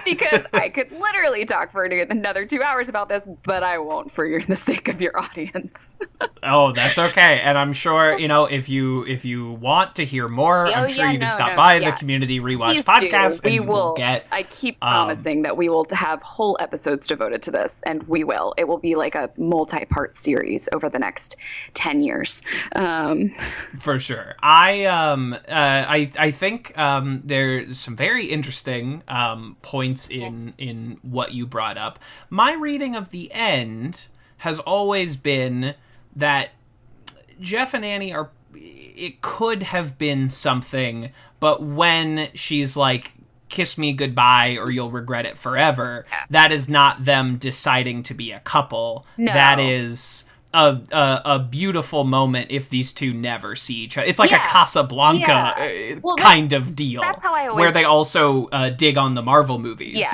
Because I could literally talk for another 2 hours about this, but I won't for the sake of your audience. Oh, that's okay. And I'm sure, if you want to hear more, I'm sure you can stop by the Community Rewatch Podcast. We will get, I keep promising that we will have whole episodes devoted to this, and we will. It will be like a multi-part series over the next 10 years. For sure. I think there's some very interesting points in what you brought up. My reading of the end has always been that Jeff and Annie it could have been something, but when she's like, kiss me goodbye or you'll regret it forever, that is not them deciding to be a couple. No. That is a beautiful moment if these two never see each other. It's like a Casablanca kind of deal. That's how I always, where they also dig on the Marvel movies. Yes,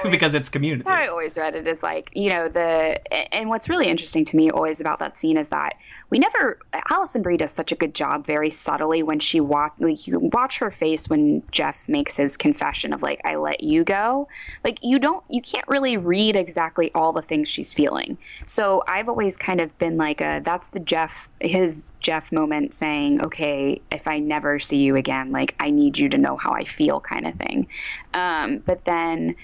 because it's Community. That's how I always read it, is like, and what's really interesting to me always about that scene is that Alison Brie does such a good job very subtly when she you watch her face when Jeff makes his confession of like, I let you go. Like, you can't really read exactly all the things she's feeling. So I've always kind of been like that's his Jeff moment saying, okay, if I never see you again, like, I need you to know how I feel, kind of thing. But then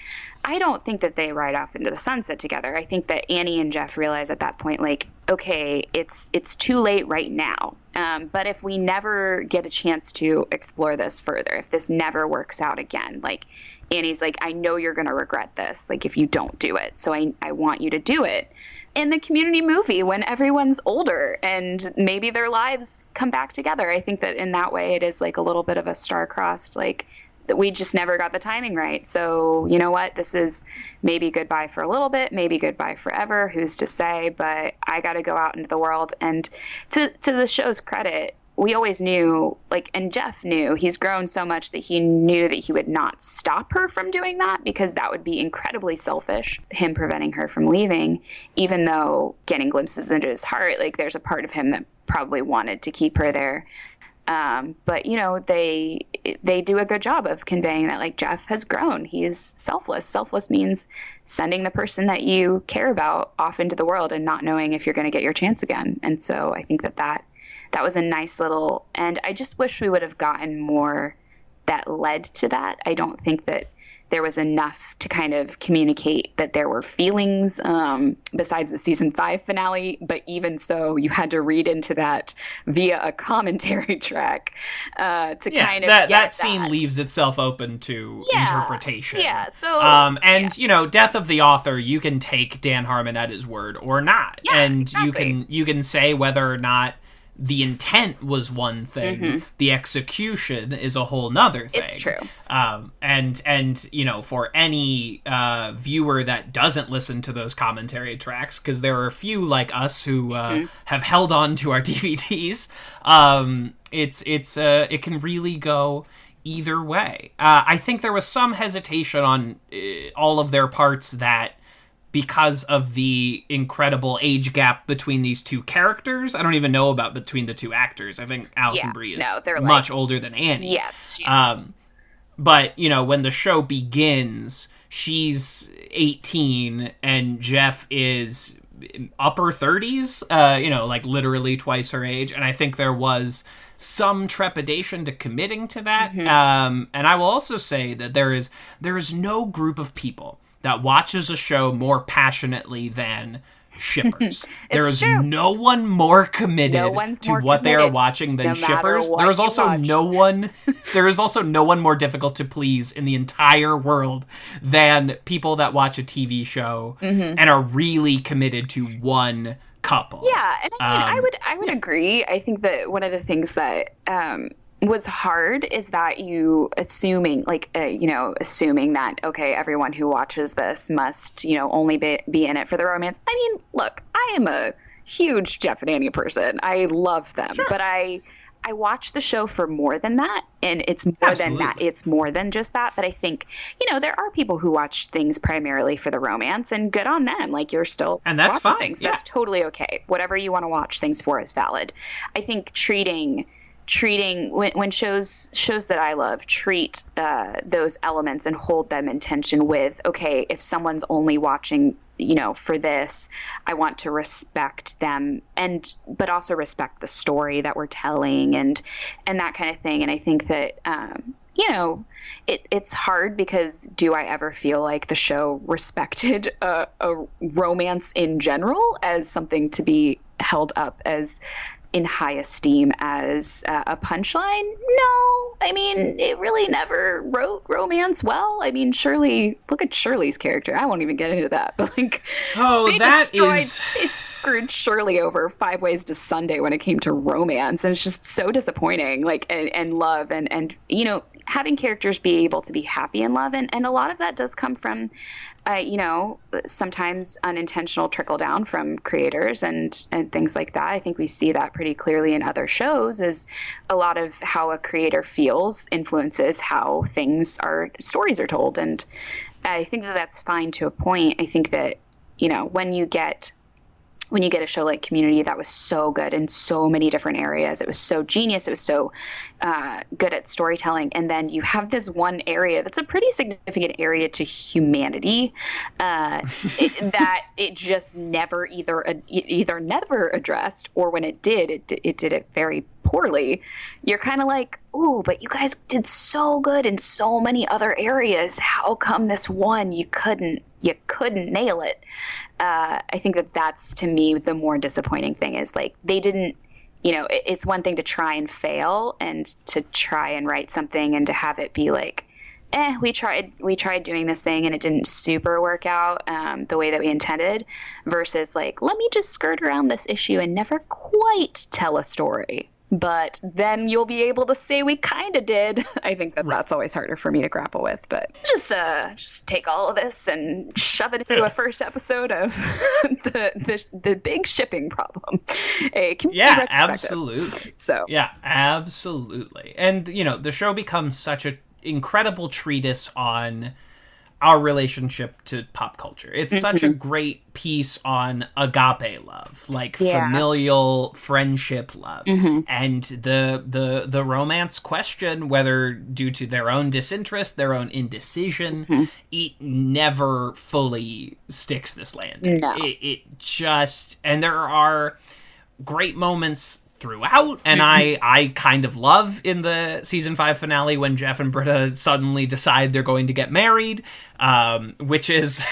I don't think that they ride off into the sunset together. I think that Annie and Jeff realize at that point, like, okay, it's too late right now. But if we never get a chance to explore this further, if this never works out again, like, Annie's like, I know you're going to regret this, like, if you don't do it. So I want you to do it. In the Community movie, when everyone's older and maybe their lives come back together, I think that in that way it is like a little bit of a star-crossed, like, that we just never got the timing right. So, you know what? This is maybe goodbye for a little bit, maybe goodbye forever. Who's to say? But I got to go out into the world. And to the show's credit, we always knew, like, and Jeff knew, he's grown so much that he knew that he would not stop her from doing that, because that would be incredibly selfish, him preventing her from leaving, even though getting glimpses into his heart, like, there's a part of him that probably wanted to keep her there. But, they do a good job of conveying that, like, Jeff has grown. He is selfless. Selfless means sending the person that you care about off into the world and not knowing if you're going to get your chance again. And so I think that was a nice little, and I just wish we would have gotten more that led to that. I don't think that there was enough to kind of communicate that there were feelings besides the season 5 finale. But even so, you had to read into that via a commentary track to kind of get that scene leaves itself open to interpretation. Yeah. So death of the author, you can take Dan Harmon at his word or not, and exactly. you can say whether or not the intent was one thing, the execution is a whole nother thing. It's true. And you know, for any viewer that doesn't listen to those commentary tracks, because there are a few like us who have held on to our DVDs, it can really go either way. I think there was some hesitation on all of their parts that, because of the incredible age gap between these two characters. I don't even know about between the two actors. I think Alison Brie is much older than Annie. Yes, she is. But, you know, when the show begins, she's 18 and Jeff is upper 30s, you know, like literally twice her age. And I think there was some trepidation to committing to that. And I will also say that there is no group of people that watches a show more passionately than shippers. There is no one more committed to what they are watching than shippers. There is also no one more difficult to please in the entire world than people that watch a TV show and are really committed to one couple. Yeah, and I mean, I would agree. I think that one of the things that was hard is that assuming that, okay, everyone who watches this must, you know, only be in it for the romance. I mean, look, I am a huge Jeff and Annie person. I love them, but I watch the show for more than that, and it's more than that. It's more than just that. But I think, you know, there are people who watch things primarily for the romance, and good on them. Like, you're still and that's fine. Things. Yeah. That's totally okay. Whatever you want to watch things for is valid. I think treating when shows that I love treat those elements and hold them in tension with, okay, if someone's only watching, you know, for this, I want to respect them but also respect the story that we're telling and that kind of thing. And I think that you know, it's hard because do I ever feel like the show respected a romance in general as something to be held up as in high esteem as a punchline? No. I mean, it really never wrote romance well. I mean, Shirley, look at Shirley's character. I won't even get into that. But like, they screwed Shirley over 5 Ways to Sunday when it came to romance. And it's just so disappointing. Like, and love and, you know, having characters be able to be happy in love. And a lot of that does come from, you know, sometimes unintentional trickle down from creators and things like that. I think we see that pretty clearly in other shows, is a lot of how a creator feels influences how stories are told. And I think that that's fine to a point. I think that, you know, when you get a show like Community that was so good in so many different areas, it was so genius, it was so good at storytelling, and then you have this one area that's a pretty significant area to humanity that it just never either never addressed, or when it did, it did it very poorly. You're kind of like, ooh, but you guys did so good in so many other areas. How come this one you couldn't nail it? I think that's, to me, the more disappointing thing is, like, they didn't, you know, it's one thing to try and fail and to try and write something and to have it be like, we tried doing this thing and it didn't super work out the way that we intended, versus like, let me just skirt around this issue and never quite tell a story, but then you'll be able to say we kind of did. I think that's always harder for me to grapple with. But just take all of this and shove it into a first episode of the big shipping problem. Yeah, absolutely. So yeah, absolutely. And you know, the show becomes such an incredible treatise on our relationship to pop culture. It's such a great piece on agape love, like familial friendship love, and the romance question, whether due to their own disinterest, their own indecision, it never fully sticks this landing. No. It just, and there are great moments throughout, and I kind of love in the season 5 finale when Jeff and Britta suddenly decide they're going to get married, which is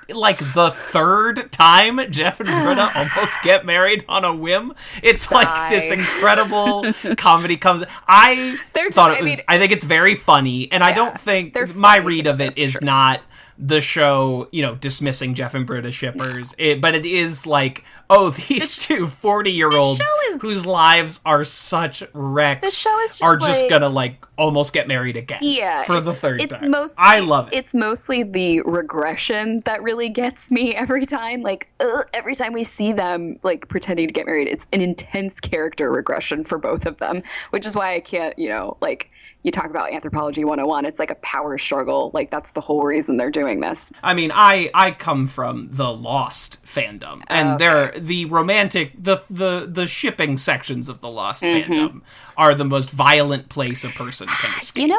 like the third time Jeff and Britta almost get married on a whim. It's like this incredible comedy comes. I think it's very funny, and I don't think my read of it is not the show, dismissing Jeff and Britta shippers. But it is like, oh, these two 40-year-olds whose lives are such wrecks the show is are just gonna like almost get married again for the third time. I love it. It's mostly the regression that really gets me every time. Like, every time we see them like pretending to get married, it's an intense character regression for both of them, which is why I can't, like, you talk about Anthropology 101, it's like a power struggle. Like, that's the whole reason they're doing this. I mean, I come from the Lost fandom, and they're the romantic, the shipping sections of the Lost fandom are the most violent place a person can escape.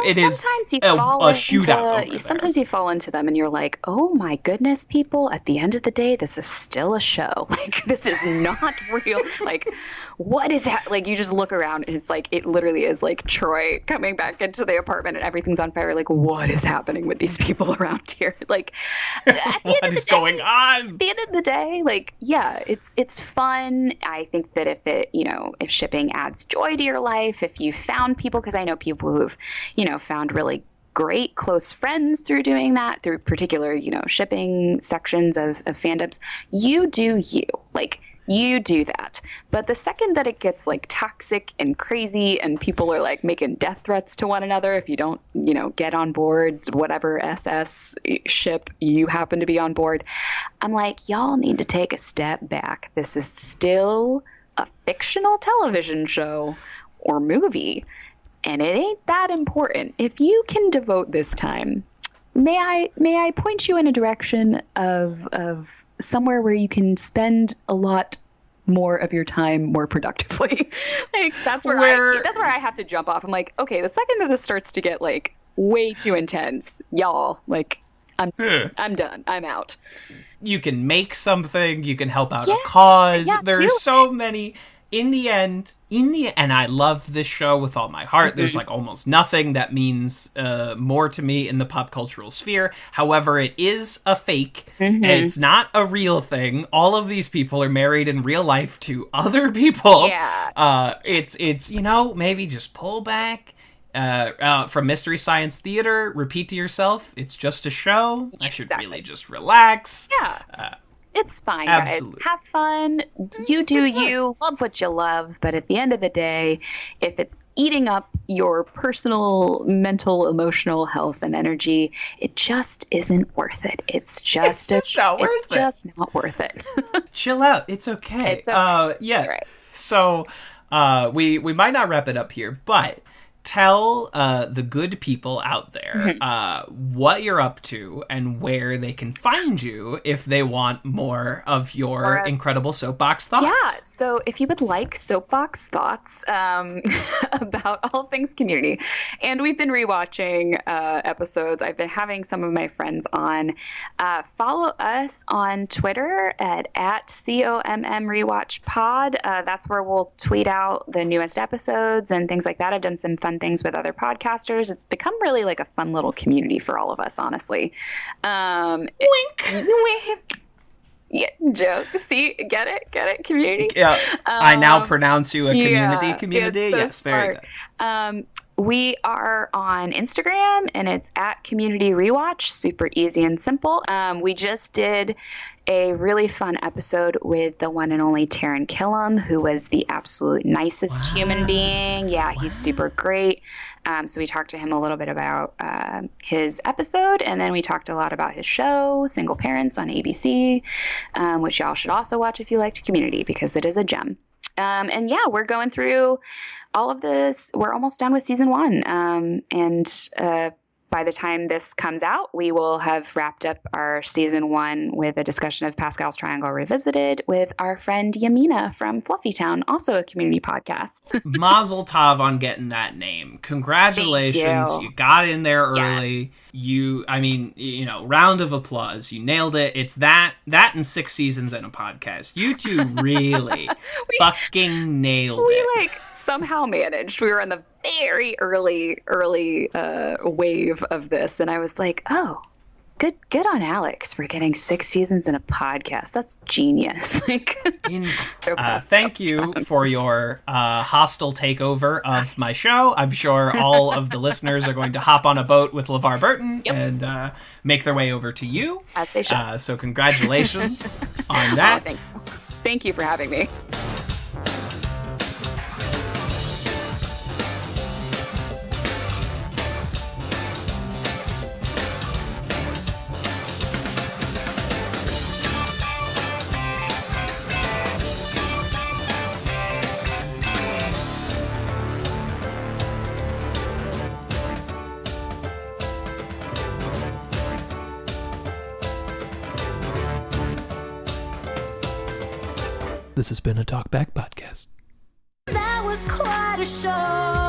Sometimes you fall into them and you're like, oh my goodness, people, at the end of the day, this is still a show. Like, this is not real. Like, what is that? Like, you just look around and it's like, it literally is like Troy coming back into the apartment and everything's on fire. Like, what is happening with these people around here? Like, what is going on? At the end of the day, like, yeah, it's fun. I think that if shipping adds joy to your life, if you found people, because I know people who've, found really great close friends through doing that, through particular, shipping sections of fandoms, you do you. Like, you do that. But the second that it gets like toxic and crazy and people are like making death threats to one another if you don't, get on board whatever SS ship you happen to be on board, I'm like, y'all need to take a step back. This is still a fictional television show or movie, and it ain't that important. If you can devote this time, may I point you in a direction of somewhere where you can spend a lot more of your time more productively. Like, that's where I have to jump off. I'm like, okay, the second that this starts to get like way too intense, y'all, like, I'm done. I'm out. You can make something. You can help out a cause. There's so many. In the end, and I love this show with all my heart. There's like almost nothing that means more to me in the pop cultural sphere. However, it is a fake. It's not a real thing. All of these people are married in real life to other people. Yeah. It's maybe just pull back from Mystery Science Theater. Repeat to yourself, it's just a show. I should really just relax. Yeah. It's fine, Absolutely. guys. Have fun. You do you. Love what you love. But at the end of the day, if it's eating up your personal, mental, emotional health and energy, it just isn't worth it. It's just not worth it. Chill out. It's okay. It's okay. Yeah. Right. So we might not wrap it up here, but tell the good people out there what you're up to and where they can find you if they want more of your incredible soapbox thoughts. Yeah, so if you would like soapbox thoughts about all things Community, and we've been rewatching episodes. I've been having some of my friends on. Follow us on Twitter at CommRewatchPod. That's where we'll tweet out the newest episodes and things like that. I've done some fun things with other podcasters. It's become really like a fun little community for all of us, honestly. Wink. Yeah, joke. See, get it? Community? Yeah. I now pronounce you a community. So yes, smart. Very good. We are on Instagram, and it's at Community Rewatch. Super easy and simple. We just did a really fun episode with the one and only Taran Killam, who was the absolute nicest human being. Yeah, he's super great. So we talked to him a little bit about his episode, and then we talked a lot about his show, Single Parents on ABC, which y'all should also watch if you liked Community, because it is a gem. And yeah, we're going through all of this. We're almost done with season 1. And by the time this comes out, we will have wrapped up our season 1 with a discussion of Pascal's Triangle Revisited with our friend Yamina from Fluffytown, also a Community podcast. Mazel tov on getting that name. Congratulations. You got in there early. Yes. Round of applause. You nailed it. It's that and 6 seasons in a podcast. You two really fucking nailed it. We somehow managed. We were in the very early wave of this, and I was like, oh, Good on Alex for getting 6 seasons in a podcast. That's genius. Thank you for your hostile takeover of my show. I'm sure all of the listeners are going to hop on a boat with LeVar Burton and make their way over to you. As they should. So congratulations on that. Thank you for having me. This has been a Talkback Podcast. That was quite a show.